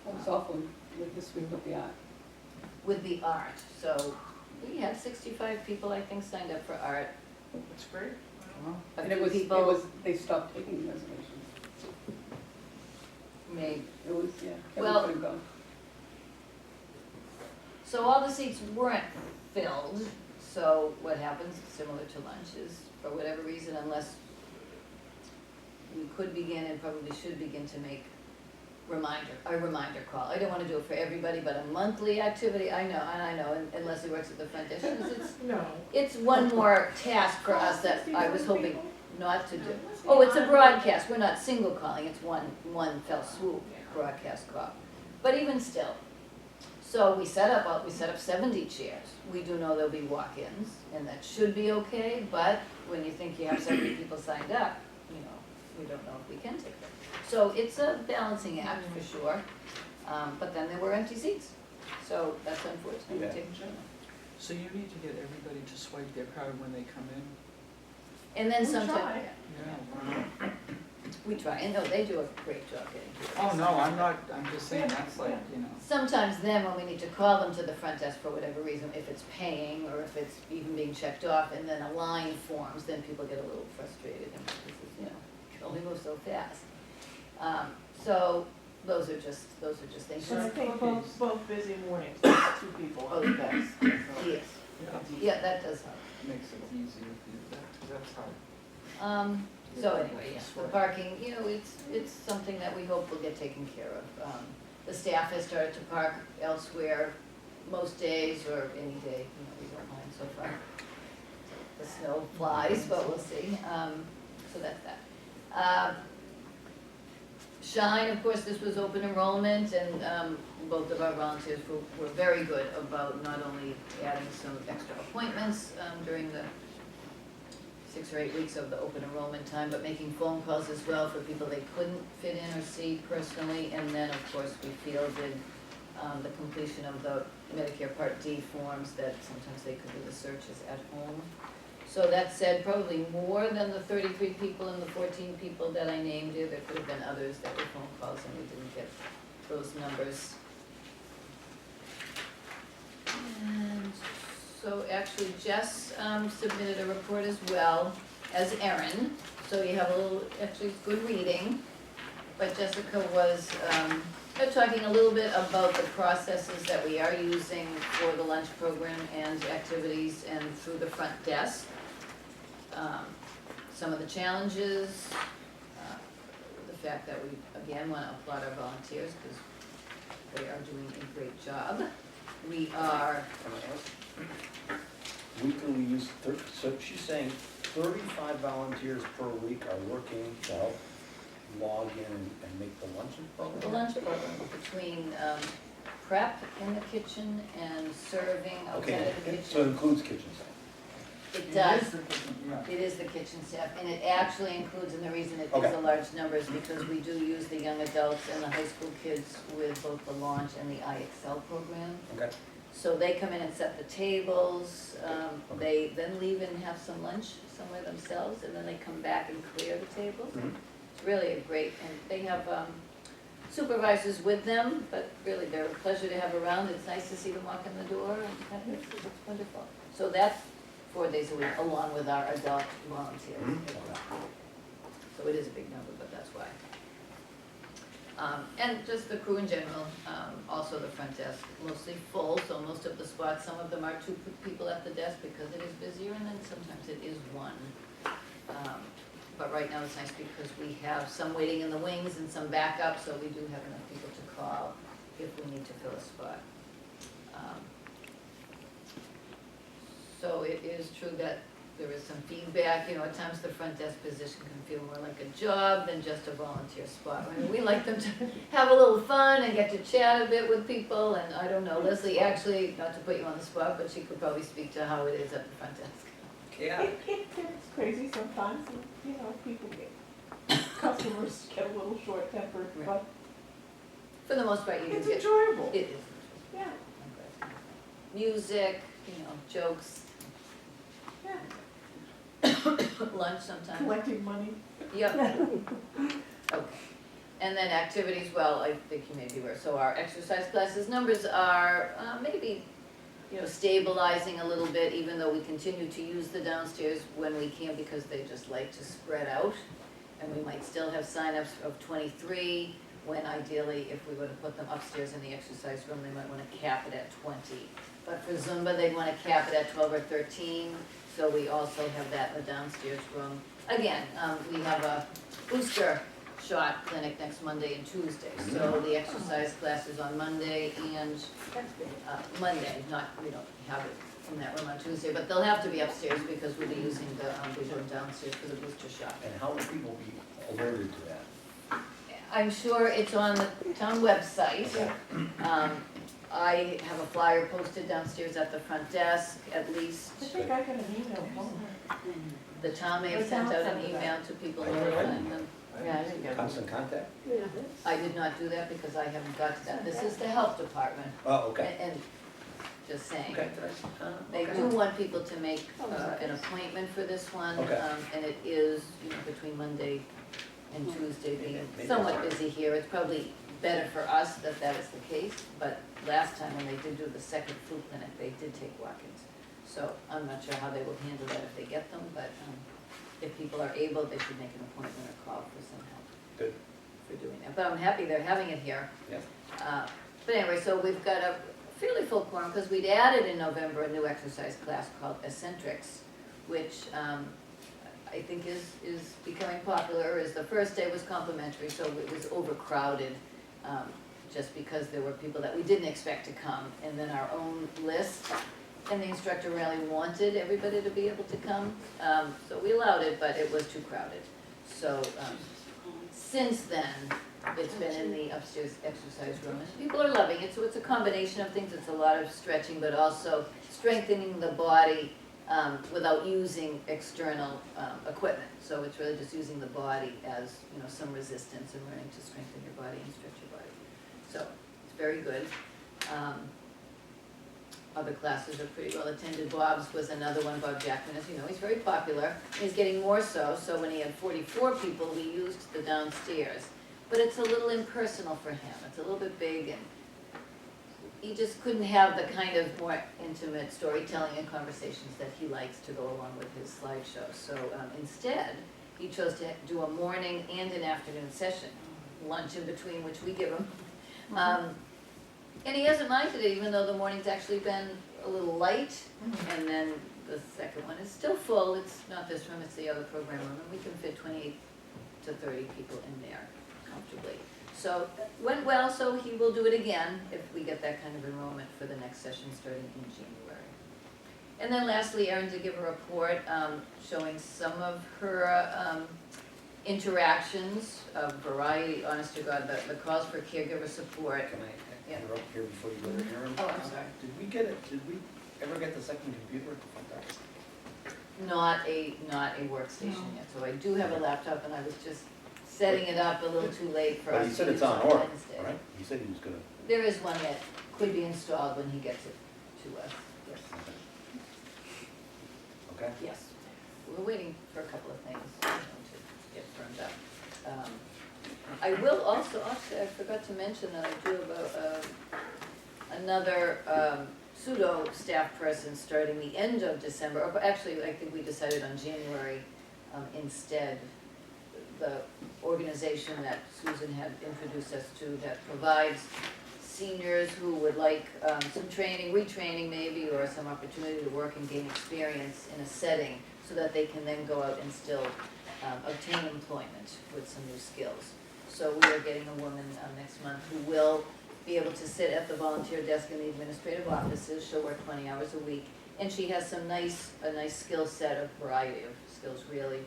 It was awful with this week with the art. With the art, so we had 65 people, I think, signed up for art. That's great. A And it few was, people they stopped taking reservations. made. It was, yeah, Well- Kevin couldn't go. So all the seats weren't filled, so what happens, similar to lunch, is for whatever reason, unless we could begin and probably should begin to make a reminder call. I don't wanna do it for everybody, but a monthly activity, I know, and Leslie works at the front desk, she says it's one more task for us that I was hoping not to do. Oh, it's a broadcast, we're not single calling, it's one fell swoop broadcast call. But even still, so we set up 70 chairs. We do know there'll be walk-ins, and that should be okay, but when you think you have 70 people signed up, we don't know if we can take them. So it's a balancing act for sure, but then there were empty seats, so that's unfortunate. We Yeah. take them. So you need to get everybody to swipe their card when they come in? And then We sometimes, try. Yeah. we try, and no, they do a great job getting people. Oh, no, I'm just saying, that's like, Sometimes then when we need to call them to the front desk for whatever reason, if it's paying or if it's even being checked off and then a line forms, then people get a little frustrated and this is, only move so fast. So those are just things. So I think both busy mornings, there's 2 people on the desk. Yes, yeah, that does help. makes it easier for you, that's hard. So anyway, yes, the parking, it's something that we hope will get taken care of. The staff has started to park elsewhere most days or any day, we don't mind so far. The snow flies, but we'll see. So that's that. Shine, of course, this was open enrollment and both of our volunteers were very good about not only adding some extra appointments during the 6 or 8 weeks of the open enrollment time, but making phone calls as well for people they couldn't fit in or see personally. And then, of course, we fielded the completion of the Medicare Part D forms that sometimes they could do the searches at home. So that said, probably more than the 33 people and the 14 people that I named here. There could have been others that were phone calls and we didn't get those numbers. And so actually Jess submitted a report as well as Erin. So you have a little, actually good reading. But Jessica was talking a little bit about the processes that we are using for the lunch program and activities and through the front desk. Some of the challenges, the fact that we, again, want to applaud our volunteers because they are doing a great job. We are, Weekly we use, so she's saying 35 volunteers per week are working to help log in and make the luncheon program? the lunch program between prep in the kitchen and serving outside Okay, of the kitchen. so it includes kitchen staff. It does. Yeah. It is the kitchen staff, and it actually includes, and the reason it is Okay. a large number is because we do use the young adults and the high school kids with both the launch and the iExcel program. Okay. So they come in and set the tables, they then leave and have some lunch somewhere themselves, and then they come back and clear the tables. Mhm. It's really a great, and they have supervisors with them, but really they're a pleasure to have around. It's nice to see them walk in the door, and it's wonderful. So that's 4 days a week, along with our adult volunteers as well. So it is a big number, but that's why. And just the crew in general, also the front desk, mostly full, so most of the spots, some of them are 2 people at the desk because it is busier, and then sometimes it is 1. But right now it's nice because we have some waiting in the wings and some backup, so we do have enough people to call if we need to fill a spot. So it is true that there is some feedback, you know, at times the front desk position can feel more like a job than just a volunteer spot. I mean, we like them to have a little fun and get to chat a bit with people, and I don't know, Leslie, actually, not to put you on the spot, but she could probably speak to how it is at the front desk. Yeah. It gets crazy sometimes, and, you know, people customers get a little short-tempered, but For the most part, you do it's get, enjoyable. it is. Yeah, Music, you know, jokes, yeah, lunch sometimes. collecting money. Yep. Okay. And then activities, well, I think you may be aware, so our exercise classes numbers are maybe, you know, stabilizing a little bit, even though we continue to use the downstairs when we can, because they just like to spread out. And we might still have signups of 23, when ideally, if we were to put them upstairs in the exercise room, they might wanna cap it at 20. But for Zumba, they'd wanna cap it at 12 or 13, so we also have that in the downstairs room. Again, we have a booster shot clinic next Monday and Tuesday, so the exercise class is on Monday and Monday, not, we don't have it in that room on Tuesday, but they'll have to be upstairs because we'll be using the big room downstairs for the booster shot. And how will people be alerted to that? I'm sure it's on the town website. I have a flyer posted downstairs at the front desk, at least. I think I got an email from her. The town may have sent out an email to people notifying them. Yeah, I didn't get it. Constant contact? I did not do that because I haven't got to that. This is the health department. Oh, okay. And just saying. Okay. They do want people to make an appointment for this one. Okay. And it is, you know, between Monday and Tuesday being Maybe somewhat it's- busy here. It's probably better for us that that is the case, but last time when they did do the second flu clinic, they did take walk-ins. So I'm not sure how they will handle that if they get them, but if people are able, they should make an appointment or call for some help. Good. For doing that. But I'm happy they're having it here. Yeah. But anyway, so we've got a fairly full quorum, because we'd added in November a new exercise class called Eccentrics, which I think is becoming popular. As the first day was complimentary, so it was overcrowded, just because there were people that we didn't expect to come, and then our own list, and the instructor really wanted everybody to be able to come, so we allowed it, but it was too crowded. So, since then, it's been in the upstairs exercise room, and people are loving it, so it's a combination of things. It's a lot of stretching, but also strengthening the body without using external equipment. So it's really just using the body as, you know, some resistance and learning to strengthen your body and stretch your body. So it's very good. Other classes are pretty well attended. Bob's was another one. Bob Jackman, as you know, he's very popular. He's getting more so, so when he had 44 people, we used the downstairs. But it's a little impersonal for him. It's a little bit big, and he just couldn't have the kind of more intimate storytelling and conversations that he likes to go along with his slideshow. So instead, he chose to do a morning and an afternoon session, lunch in between, which we give him. And he hasn't minded it, even though the morning's actually been a little light, and then the second one is still full. It's not this room, it's the other program room, and we can fit 28 to 30 people in there comfortably. So, went well, so he will do it again if we get that kind of enrollment for the next session starting in January. And then lastly, Erin did give a report showing some of her interactions, of variety, honest to God, the calls for caregiver support. Can I Yeah. interrupt here before you go to Aaron? Oh, I'm sorry. Did we ever get the second computer at the front desk? Not a workstation yet, so I do have a laptop, and I was just setting it up a little too late for But us he to said use it's on on order, Wednesday. right? He said he was gonna. There is one that could be installed when he gets it to us, yes. Okay. Yes, we're waiting for a couple of things, you know, to get firmed up. I will also, actually, I forgot to mention that I do have another pseudo staff person starting the end of December, or actually, I think we decided on January instead. The organization that Susan had introduced us to that provides seniors who would like some training, retraining maybe, or some opportunity to work and gain experience in a setting so that they can then go out and still obtain employment with some new skills. So we are getting a woman next month who will be able to sit at the volunteer desk in the administrative offices. She'll work 20 hours a week And she has a nice skill set, a variety of skills really,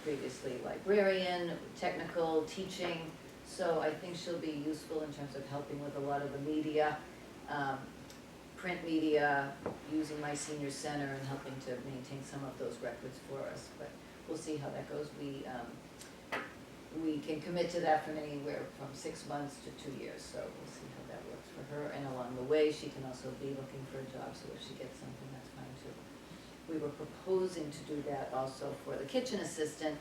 previously librarian, technical, teaching. So I think she'll be useful in terms of helping with a lot of the media, print media, using my senior center and helping to maintain some of those records for us. But we'll see how that goes. We can commit to that from anywhere from 6 months to 2 years, so we'll see how that works for her. And along the way, she can also be looking for a job, so if she gets something, that's fine too. We were proposing to do that also for the kitchen assistant.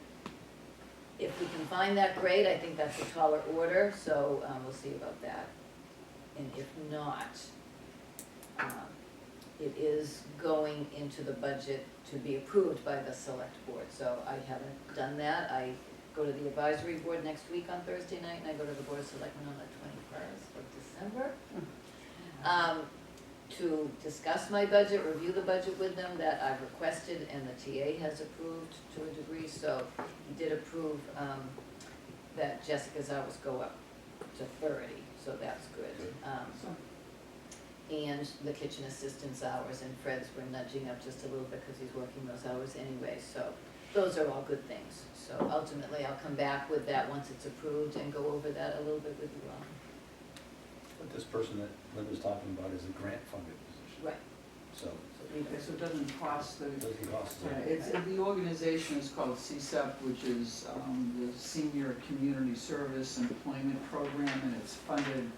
If we can find that, great, I think that's a taller order, so we'll see about that. And if not, it is going into the budget to be approved by the select board, so I haven't done that. I go to the advisory board next week on Thursday night, and I go to the board of selectmen on the 21st of December. To discuss my budget, review the budget with them that I've requested and the TA has approved to a degree, so he did approve, that Jessica's hours go up to 30, so that's good. And the kitchen assistant's hours, and Fred's were nudging up just a little bit because he's working those hours anyway, so those are all good things. So ultimately, I'll come back with that once it's approved and go over that a little bit with you all. But this person that Linda's talking about is a grant-funded position. Right. So Okay, so it doesn't cost the, it doesn't cost yeah, them. it's, the organization is called CSEP, which is the Senior Community Service Employment Program, and it's funded,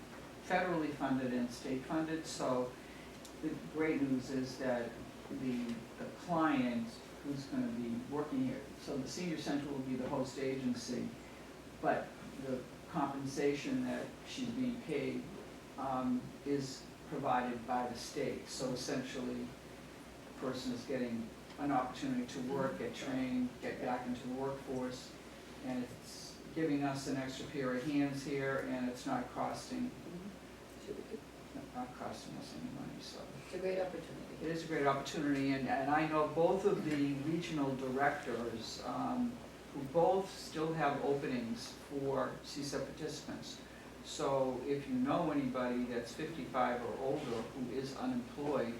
federally funded and state funded. So the great news is that the client who's gonna be working here, so the senior center will be the host agency, but the compensation that she's being paid is provided by the state. So essentially, the person is getting an opportunity to work, get trained, get back into the workforce, and it's giving us an extra pair of hands here, and it's not costing, Should be good. not costing us any money, so. It's a great opportunity. It is a great opportunity, and I know both of the regional directors, who both still have openings for CSEP participants. So if you know anybody that's 55 or older who is unemployed,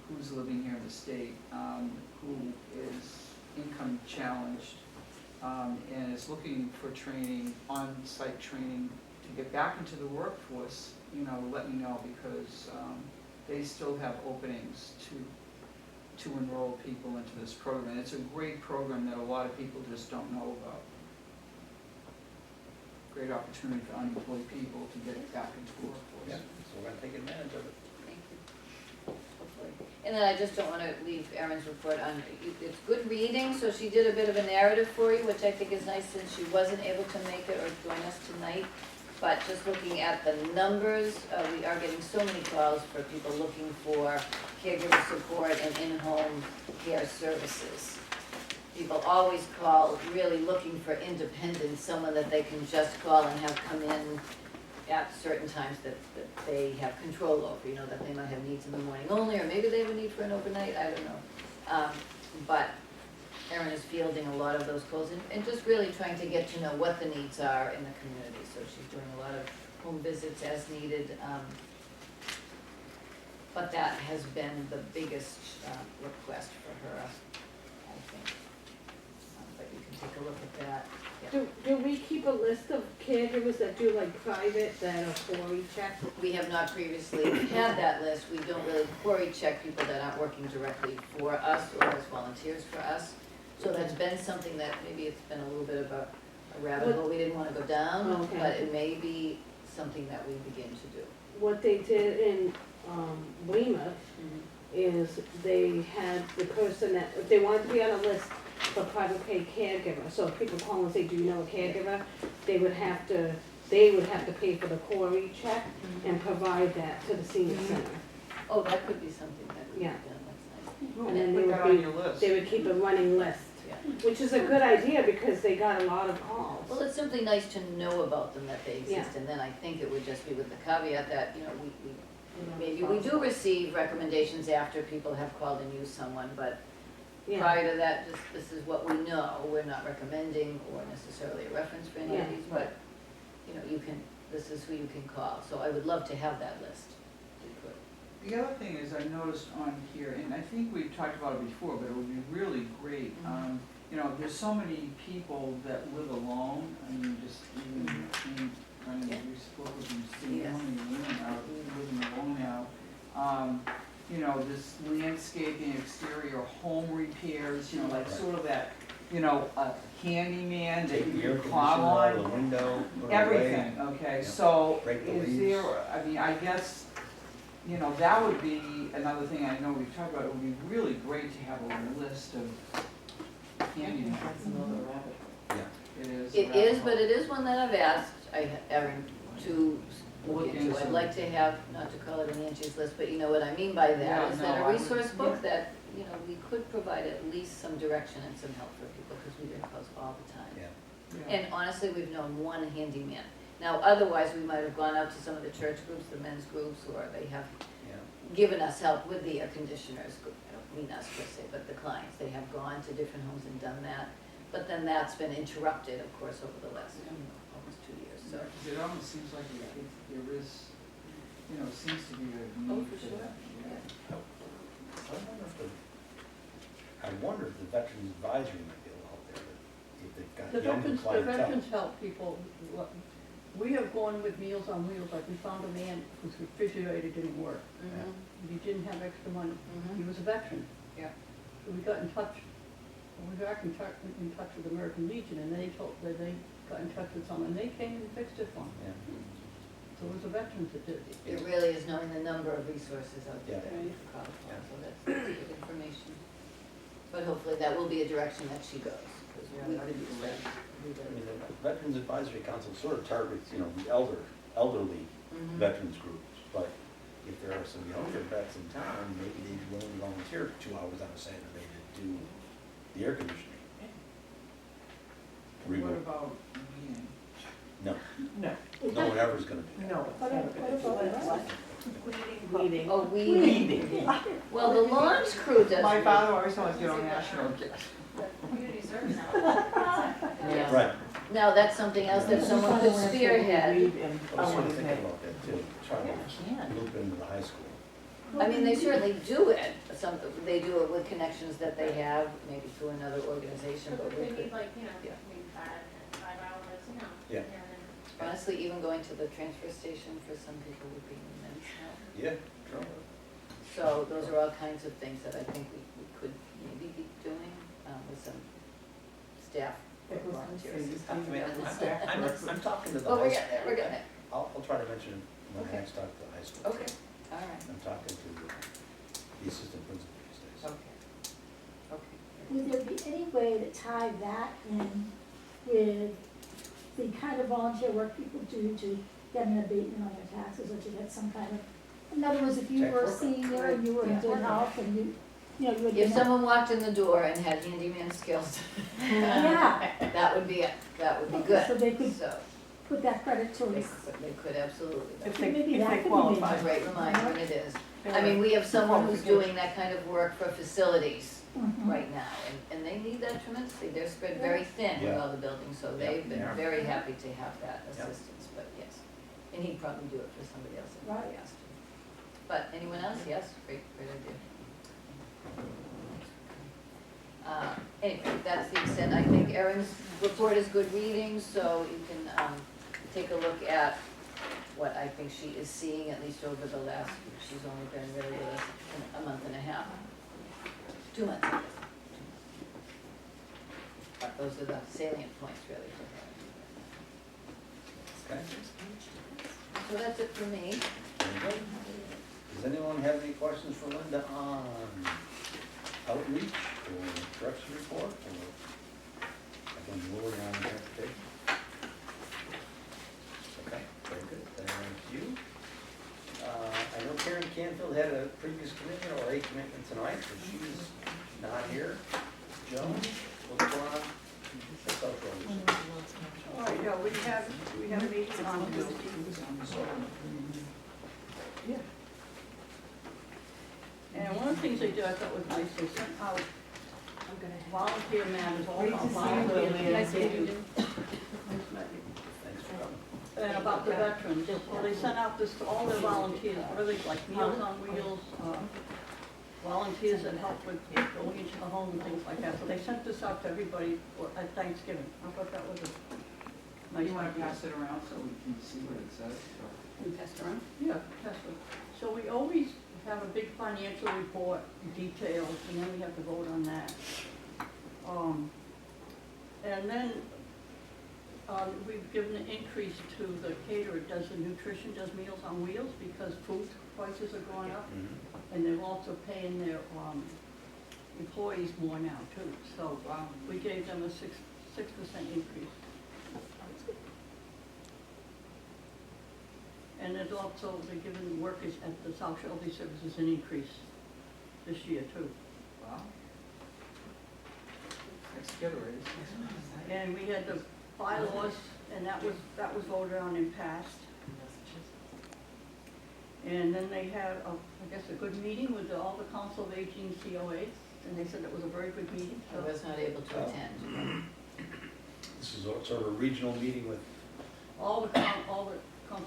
who's living here in the state, who is income challenged, and is looking for training, on-site training to get back into the workforce, you know, let me know, because they still have openings to enroll people into this program. It's a great program that a lot of people just don't know about. Great opportunity for unemployed people to get back into the workforce. Yeah, so we're gonna take advantage of it. Thank you. Hopefully. And then I just don't want to leave Erin's report on, it's good reading, so she did a bit of a narrative for you, which I think is nice since she wasn't able to make it or join us tonight. But just looking at the numbers, we are getting so many calls for people looking for caregiver support and in-home care services. People always call really looking for independence, someone that they can just call and have come in at certain times that they have control over, you know, that they might have needs in the morning only, or maybe they have a need for an overnight, I don't know. But Erin is fielding a lot of those calls and just really trying to get to know what the needs are in the community. So she's doing a lot of home visits as needed. But that has been the biggest request for her, I think. But you can take a look at that. Yeah. Do we keep a list of caregivers that do like private, that are query checked? We have not previously had that list. We don't really query check people that aren't working directly for us or as volunteers for us. So that's been something that maybe it's been a little bit of a rabbit hole we didn't want to go down, Okay. but it may be something that we begin to do. What they did in Weymouth is they had the person that, if they wanted to be on a list for private paid caregiver, so if people call and say, do you know a caregiver? They would have to pay for the query check and provide that to the senior center. Oh, that could be something that we Yeah. have done, that's nice. Oh, And then put they that would on be- your list. They would keep a running list, Yeah. which is a good idea because they got a lot of calls. Well, it's simply nice to know about them, that they exist, Yeah. and then I think it would just be with the caveat that, you know, maybe we do receive recommendations after people have called and used someone, but Yeah. prior to that, this is what we know. We're not recommending or necessarily a reference for any of Yeah. these, but, you know, this is who you can call. So I would love to have that list, if we could. The other thing is I noticed on here, and I think we've talked about it before, but it would be really great, you know, there's so many people that live alone, I mean, just even, I mean, we spoke with them, seeing how many women are living alone now. You know, this landscaping, exterior home repairs, you know, like sort of that, you know, a handyman that Take the you air can call conditioner out of the on. window, put it away. Everything, okay, Yeah. so Rake the is leaves. there, I mean, I guess, you know, that would be another thing I know we've talked about, it would be really great to have a list of handyman. That's another rabbit. Yeah. It is. It is, but it is one that I've asked, Erin, to look Look into. I'd into. like to have, not to call it an Angie's List, but you know what I mean by that, Yeah, is no, that I a would- resource book that, you know, we could provide at least some direction and some help for people, because we get calls all the time. Yeah. Yeah. And honestly, we've known one handyman. Now, otherwise, we might have gone out to some of the church groups, the men's groups, or they have Yeah. given us help with the air conditioners. I don't mean us per se, but the clients. They have gone to different homes and done that. But then that's been interrupted, of course, over the last, almost 2 years, so. Yeah, 'cause it almost seems like there is, you know, seems to be a Oh, need for for sure. that. Yeah. I wonder if the Veterans Advisory might be able to help there, if they've got The younger veterans, the clientele. veterans help people. We have gone with Meals on Wheels, like we found a man whose refrigerator didn't work. Mhm, He didn't have extra money. He mhm. was a veteran. Yeah. So we got in touch, we got in touch with American Legion, and they got in touch with someone, and they came and fixed it for him. Yeah. So it was the veterans that did it. It really is knowing the number of resources out there Yeah. that we can call upon, so that's good information. But hopefully that will be a direction that she goes, because we ought to do that. I mean, the Veterans Advisory Council sort of targets, you know, the elderly Mhm. veterans groups, but if there are some younger vets in town, maybe they'd be willing to volunteer 2 hours on a Saturday to do the air conditioning. What Remove. about meeting? No, No, no one ever's gonna do no. What about Weeding. Oh, weeding. Well, the launch crew does. My weed. father always wanted to get on national guest. Yeah. Right. Now, that's something else that someone could spearhead. Weed and I was sort of Owen's thinking head. about that too, trying Yeah. to loop into the high school. I mean, they certainly do it, they do it with connections that they have, maybe through another organization, but we could, like, you know, Yeah. maybe 5 hours, you know. Yeah. here and there. honestly, even going to the transfer station for some people would be immense help. Yeah, true. So those are all kinds of things that I think we could maybe be doing, with some staff It was volunteers. I mean, I'm talking to the Oh, high we're school. getting there, we're getting there. I'll try to mention it when I Okay. next talk to the high school. Okay, all right, I'm talking to the assistant principal these days. okay, okay. Would there be any way to tie that in with the kind of volunteer work people do to get an abatement on their taxes, or to get some kind of, in other words, if you Check were a work. senior and you were in good health and you would. If someone walked in the door and had handyman skills, Yeah, that would be it, that would be Okay, so good, they could so, put that credit they towards, could, they could absolutely. If maybe they, if that they could be qualify. A great reminder, and it is. I mean, we have someone who's doing that kind of work for facilities Mhm. right now, and they need that tremendously. They're spread very thin with Yeah. all the buildings, so they've been Yeah. very happy to have that Yeah. assistance, but yes. And he'd probably do it for somebody else if Right. we asked him. But anyone else? Yes, great idea. Anyway, that's the extent. I think Erin's report is good reading, so you can, take a look at what I think she is seeing, at least over the last, she's only been really with us a month and a half. 2 months, I guess. But those are the salient points really for her. Okay, So that's it for me. very good. Does anyone have any questions for Linda on outreach or direction report or, again, Lori on transportation? Okay, very good, thank you. I know Karen Canfield had a previous commitment or a commitment tonight, so she's not here. Joan, what's going on? What's up, Rose? All right, no, we have a meeting on Tuesday. Yeah. And one of the things they did, I thought was nice, they sent out volunteer matters, all about volunteer. Nice to see you. Nice to meet you. Thanks for coming. And about the veterans, well, they sent out this to all their volunteers, what are they, like Meals on Wheels, volunteers that help with going into the home and things like that. So they sent this out to everybody at Thanksgiving. I thought that was a nice You wanna idea. pass it around so we can see what it says? Can you pass it around? Yeah, that's it. So we always have a big financial report, details, and then we have to vote on that. And then, we've given an increase to the caterer, does the nutrition, does Meals on Wheels, because food prices are going up, and they're also paying their, employees more now too. So, we gave them a 6% increase. And there's also, they're giving workers at the South Shelby Services an increase this year too. Wow. Let's get a raise. And we had the bylaws, and that was voted on and passed. And then they had, I guess, a good meeting with all the Council of Aging COAs, and they said it was a very good meeting. I was not able to attend. This is sort of a regional meeting with, All the Council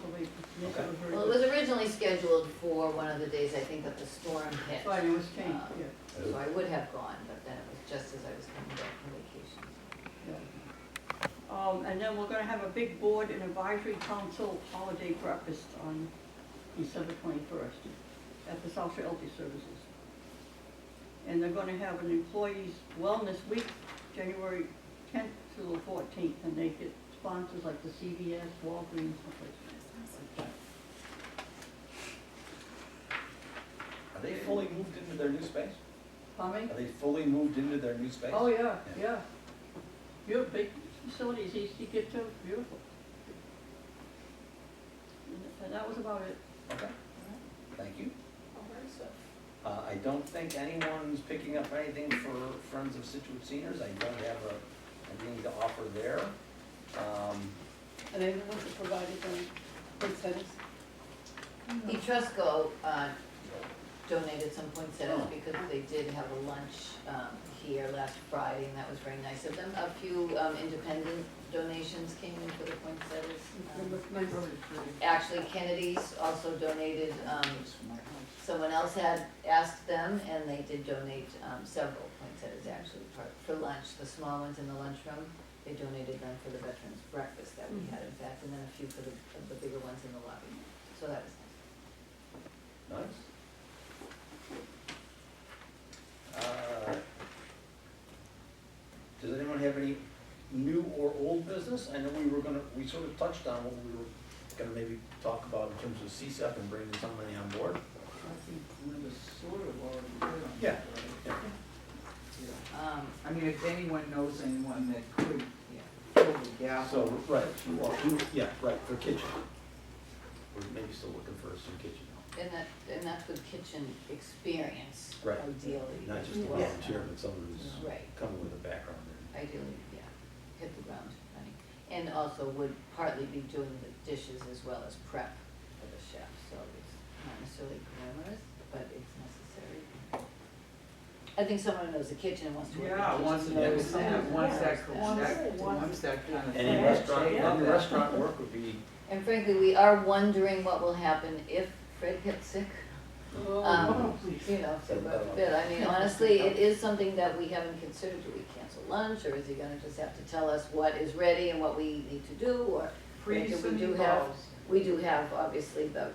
of Aging. They said it was very Well, it good. was originally scheduled for one of the days, I think, that the storm hit. Right, it was changed, yeah. So I would have gone, but then it was just as I was coming back from vacation. And then we're gonna have a big board and advisory council holiday breakfast on December 21st at the South Shelby Services. And they're gonna have an employees wellness week, January 10th through the 14th, and they get sponsors like the CVS, Walgreens, stuff like that. are they fully moved into their new space? Pardon me? Are they fully moved into their new space? Oh, yeah, yeah. Beautiful, big facilities, easy to get to, beautiful. And that was about it. Okay, thank you. I don't think anyone's picking up anything for Friends of Scituate Seniors. I don't have anything to offer there. And they the ones that provided the poinsettias? Etrusco donated some poinsettias because they did have a lunch here last Friday, and that was very nice of them. A few independent donations came in for the poinsettias. They look nice. Actually, Kennedy's also donated, someone else had asked them, and they did donate several poinsettias actually for lunch, the small ones in the lunchroom. They donated them for the veterans breakfast that we had, in fact, and then a few for the bigger ones in the lobby. So that was nice. Nice. Does anyone have any new or old business? I know we sort of touched on what we were gonna maybe talk about in terms of CSEP and bringing somebody on board. I think we was sort of already good on Yeah. that, right? Yeah. I mean, if anyone knows anyone that could Yeah. fill the gap. So, right, yeah, right, for kitchen. We're maybe still looking for some kitchen help. And that's with kitchen experience, Right. ideally. Not just a as well. volunteer, but someone who's Right. coming with a background. Ideally, yeah, hit the ground running. And also would partly be doing the dishes as well as prep for the chef, so it's not necessarily glamorous, but it's necessary. I think someone who knows the kitchen and wants to work in the Yeah, kitchen once, knows someone wants that, knows wants that kind of. Any thing. restaurant, Yeah. any restaurant work would be, And frankly, we are wondering what will happen if Fred gets sick. You know, so God forbid. I mean, honestly, it is something that we haven't considered. Do we cancel lunch, or is he gonna just have to tell us what is ready and what we need to do, or? Freeze we and do have, evolves. we do have obviously the,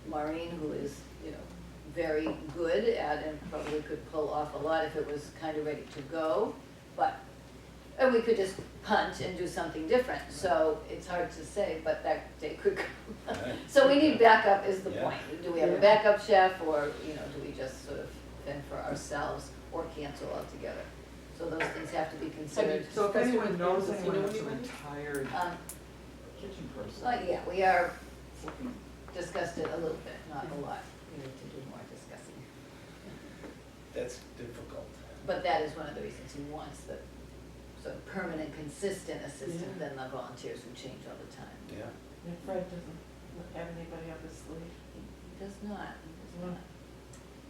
Maureen, who is, you know, very good at, and probably could pull off a lot if it was kind of ready to go, but, and we could just punt and do something different, so it's hard to say, but that day could come. So we need backup is the Yeah. point. Do we have a backup chef, or, you know, do we just sort of fend for ourselves or cancel altogether? So those things have to be considered. So if anyone knows Does he anyone know that's a anybody? retired Um, kitchen person. yeah, we are discussed it a little bit, not a lot. We need to do more discussing. that's difficult. But that is one of the reasons he wants the sort of permanent, consistent assistant than the volunteers who change all the time. Yeah. And Fred doesn't have anybody up his sleeve. He does not, he does not.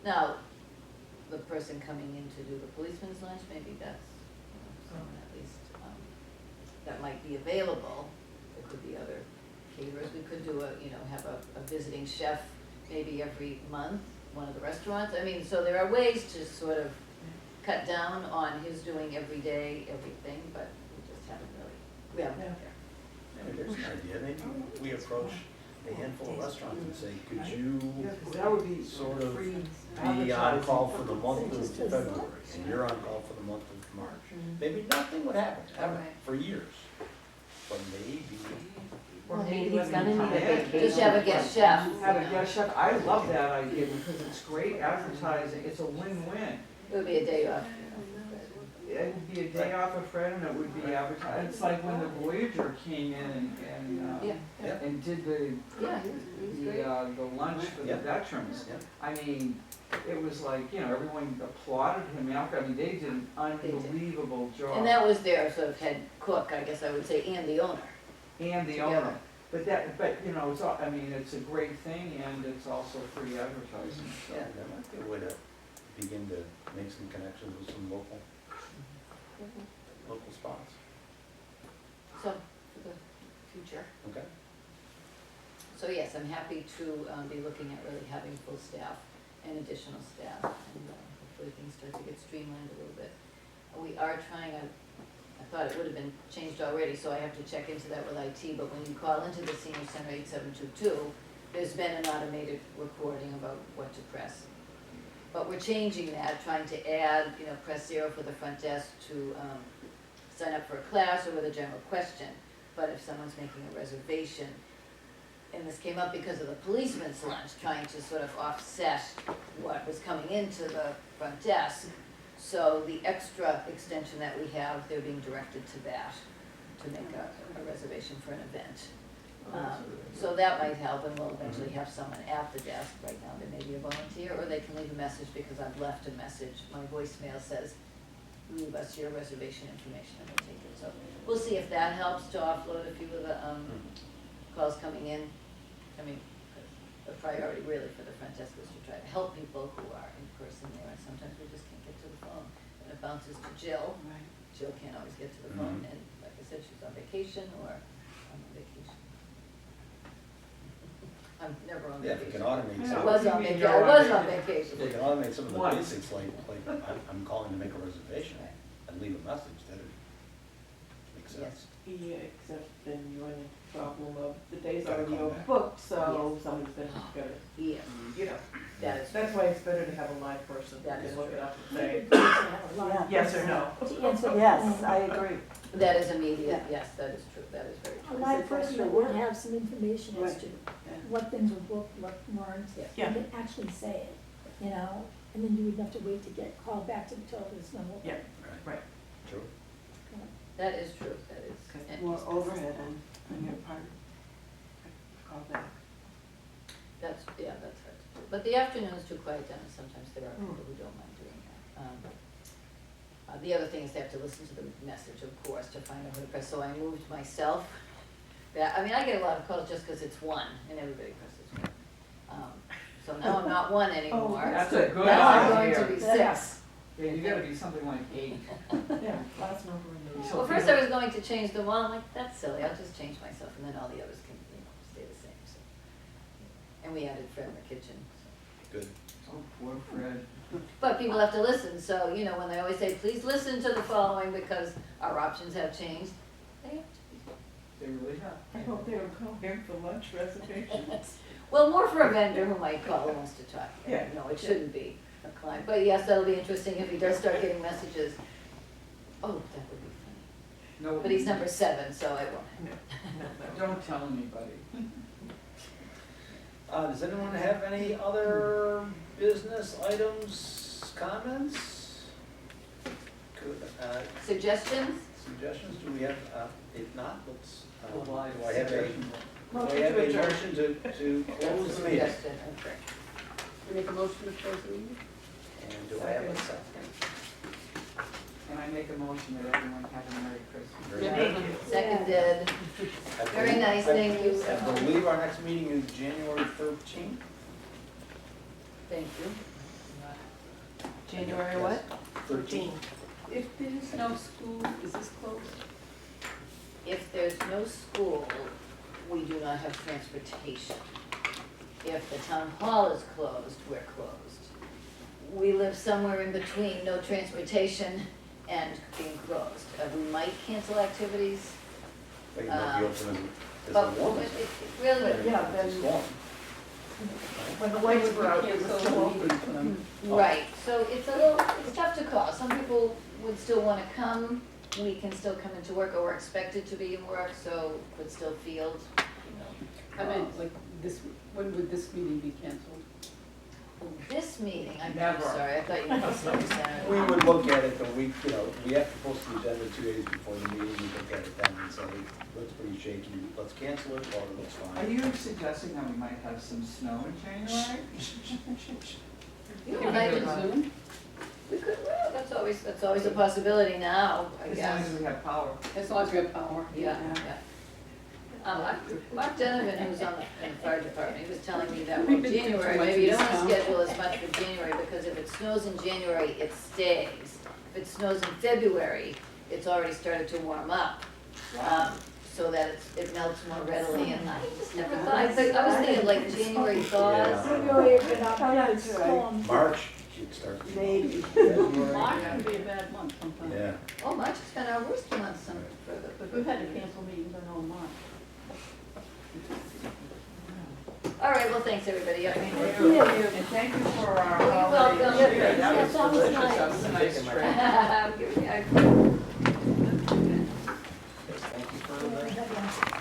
Now, the person coming in to do the policeman's lunch, maybe that's, you know, someone at least, that might be available, that with the other caterers. We could do have a visiting chef maybe every month, one of the restaurants. I mean, so there are ways to sort of cut down on his doing every day, everything, but we just we haven't been there. Maybe there's an idea, maybe we approach a handful of restaurants and say, could you That would be sort of free be on advertising. call for the month of February, and you're on call for the month of March? Maybe nothing would happen, ever, Right. for years, but maybe, Well, maybe he's gonna need a vacation. Just have a guest chef. Have a you know. guest chef, I love that idea because it's great advertising, it's a win-win. It would be a day off. It would be a day off of Fred and it would be advertised, it's like when the Voyager came in Yeah, and did the, yeah, it was great. the lunch for the Yeah. veterans. yeah. I mean, it was like, everyone applauded him after, I mean, they did an unbelievable job. And that was their sort of head cook, I guess I would say, and the owner. And the together. owner, but it's all, I mean, it's a great thing and it's also free advertising, so. Yeah, that might be a way to begin to make some connections with some local spots, So, for the future. okay? So yes, I'm happy to be looking at really having full staff and additional staff, and hopefully things start to get streamlined a little bit. We are trying, I thought it would have been changed already, so I have to check into that with IT, but when you call into the senior center 8722, there's been an automated recording about what to press. But we're changing that, trying to add, press 0 for the front desk to sign up for a class or with a general question. But if someone's making a reservation, and this came up because of the policeman's lunch, trying to sort of offset what was coming into the front desk. So the extra extension that we have, they're being directed to that, to make a reservation for an event. So that might help, and we'll eventually have someone at the desk. Right now, there may be a volunteer, or they can leave a message, because I've left a message. My voicemail says, leave us your reservation information, and we'll take it. So we'll see if that helps to offload a few of the calls coming in. I mean, the priority really for the front desk is to try to help people who are in person there, and sometimes we just can't get to the phone. And it bounces to Jill. Jill can't always get to the phone, and like I said, she's on vacation, or I'm on vacation. I'm never on Yeah, if you vacation. can automate I some, was on vacation, I was on vacation. if you can automate some of the Once. basics, like I'm calling to make a reservation, and leave a message, that would make sense. Yeah, except then you run into the problem of the day's Gotta already come back. overbooked, so somebody's gonna, Yeah, that is, that's why it's better to have a live person That to is look true. it up and Maybe say, we should have a lot of yes or no. To answer the Yes, phone. I agree. that is immediate, yes, that is true, that is very A true. live person that would have some information as Right. to what things were booked, what weren't. Yeah. Yeah. You could actually say it, and then you wouldn't have to wait to get called back to tell this number. Yeah. Right. Right. True. That is true, that is. and- More overhead on your part. Call back. That's hard to do. But the afternoons do quiet down, and sometimes there are people who don't mind doing that. The other thing is they have to listen to the message, of course, to find out who to press, so I moved myself. I mean, I get a lot of calls just because it's 1, and everybody presses 1. So now I'm not 1 anymore. That's a good Now I'm going idea. to be 6. Yeah, you gotta be something like 8. Yeah, last number in the. Well, first I was going to change them all, I'm like, that's silly, I'll just change myself, and then all the others can, stay the same, so. And we added Fred in the kitchen, so. Good. Oh, poor Fred. But people have to listen, so, when they always say, please listen to the following, because our options have changed, they have to. They really have. I hope they were calling for lunch reservations. Well, more for a vendor who might call and wants to talk. Yeah. No, it shouldn't be a client, but yes, that'll be interesting if he does start getting messages. Oh, that would be funny. No. But he's number 7, so I won't. Don't tell anybody. Does anyone have any other business items, comments? Good, Suggestions? suggestions, do we have, if not, let's, A live do I have a, suggestion. do I have a motion to close the meeting? Suggestion, okay. Make a motion to close the meeting? And do I have a second? And I make a motion that everyone have a Merry Christmas. Very Yeah. good. Seconded. I Very believe- nice, thank you. I believe our next meeting is January 13th. Thank you. January what? 13th. If there's no school, is this closed? if there's no school, we do not have transportation. If the town hall is closed, we're closed. We live somewhere in between no transportation and being closed. We might cancel activities, But you might be open as but a woman. it really, Yeah, then- It's gone. When the lights were out, it was Cancel still the open. meeting for them. right, so it's a little, it's tough to call. Some people would still wanna come, we can still come into work, or we're expected to be in work, so could still field, you know. I meant, like, this, when would this meeting be canceled? This meeting, I'm Never. sorry, I thought you meant December Saturday. We would look at it the week, we have to post the agenda 2 days before the meeting, we look at it then and say, looks pretty shaky, let's cancel it, or it looks Are fine. you suggesting that we might have some snow in January? You know, Can I we do just- Zoom? We could, well, that's always a possibility now, I As long guess. as we have power. As long as we have power. Yeah, yeah. Mark Donovan, who's on in the fire department, he was telling me that, well, We've been through January, too much maybe you this don't wanna town. schedule as much for January, because if it snows in January, it stays. If it snows in February, it's already started to warm up, so that it melts more readily, and I just never thought, I was thinking like January thaws. February, if we're not Oh, having that's right. storms. March, should start. Maybe. February, March can be a bad month sometimes. yeah. Oh, March has been our worst month some further. But we've had to cancel meetings, I know, in March. All right, well, thanks, everybody. Yeah, Thank thank you. And thank you for our You're holiday welcome. cheer, that Yes, was that was delicious, nice. that was a nice treat. you.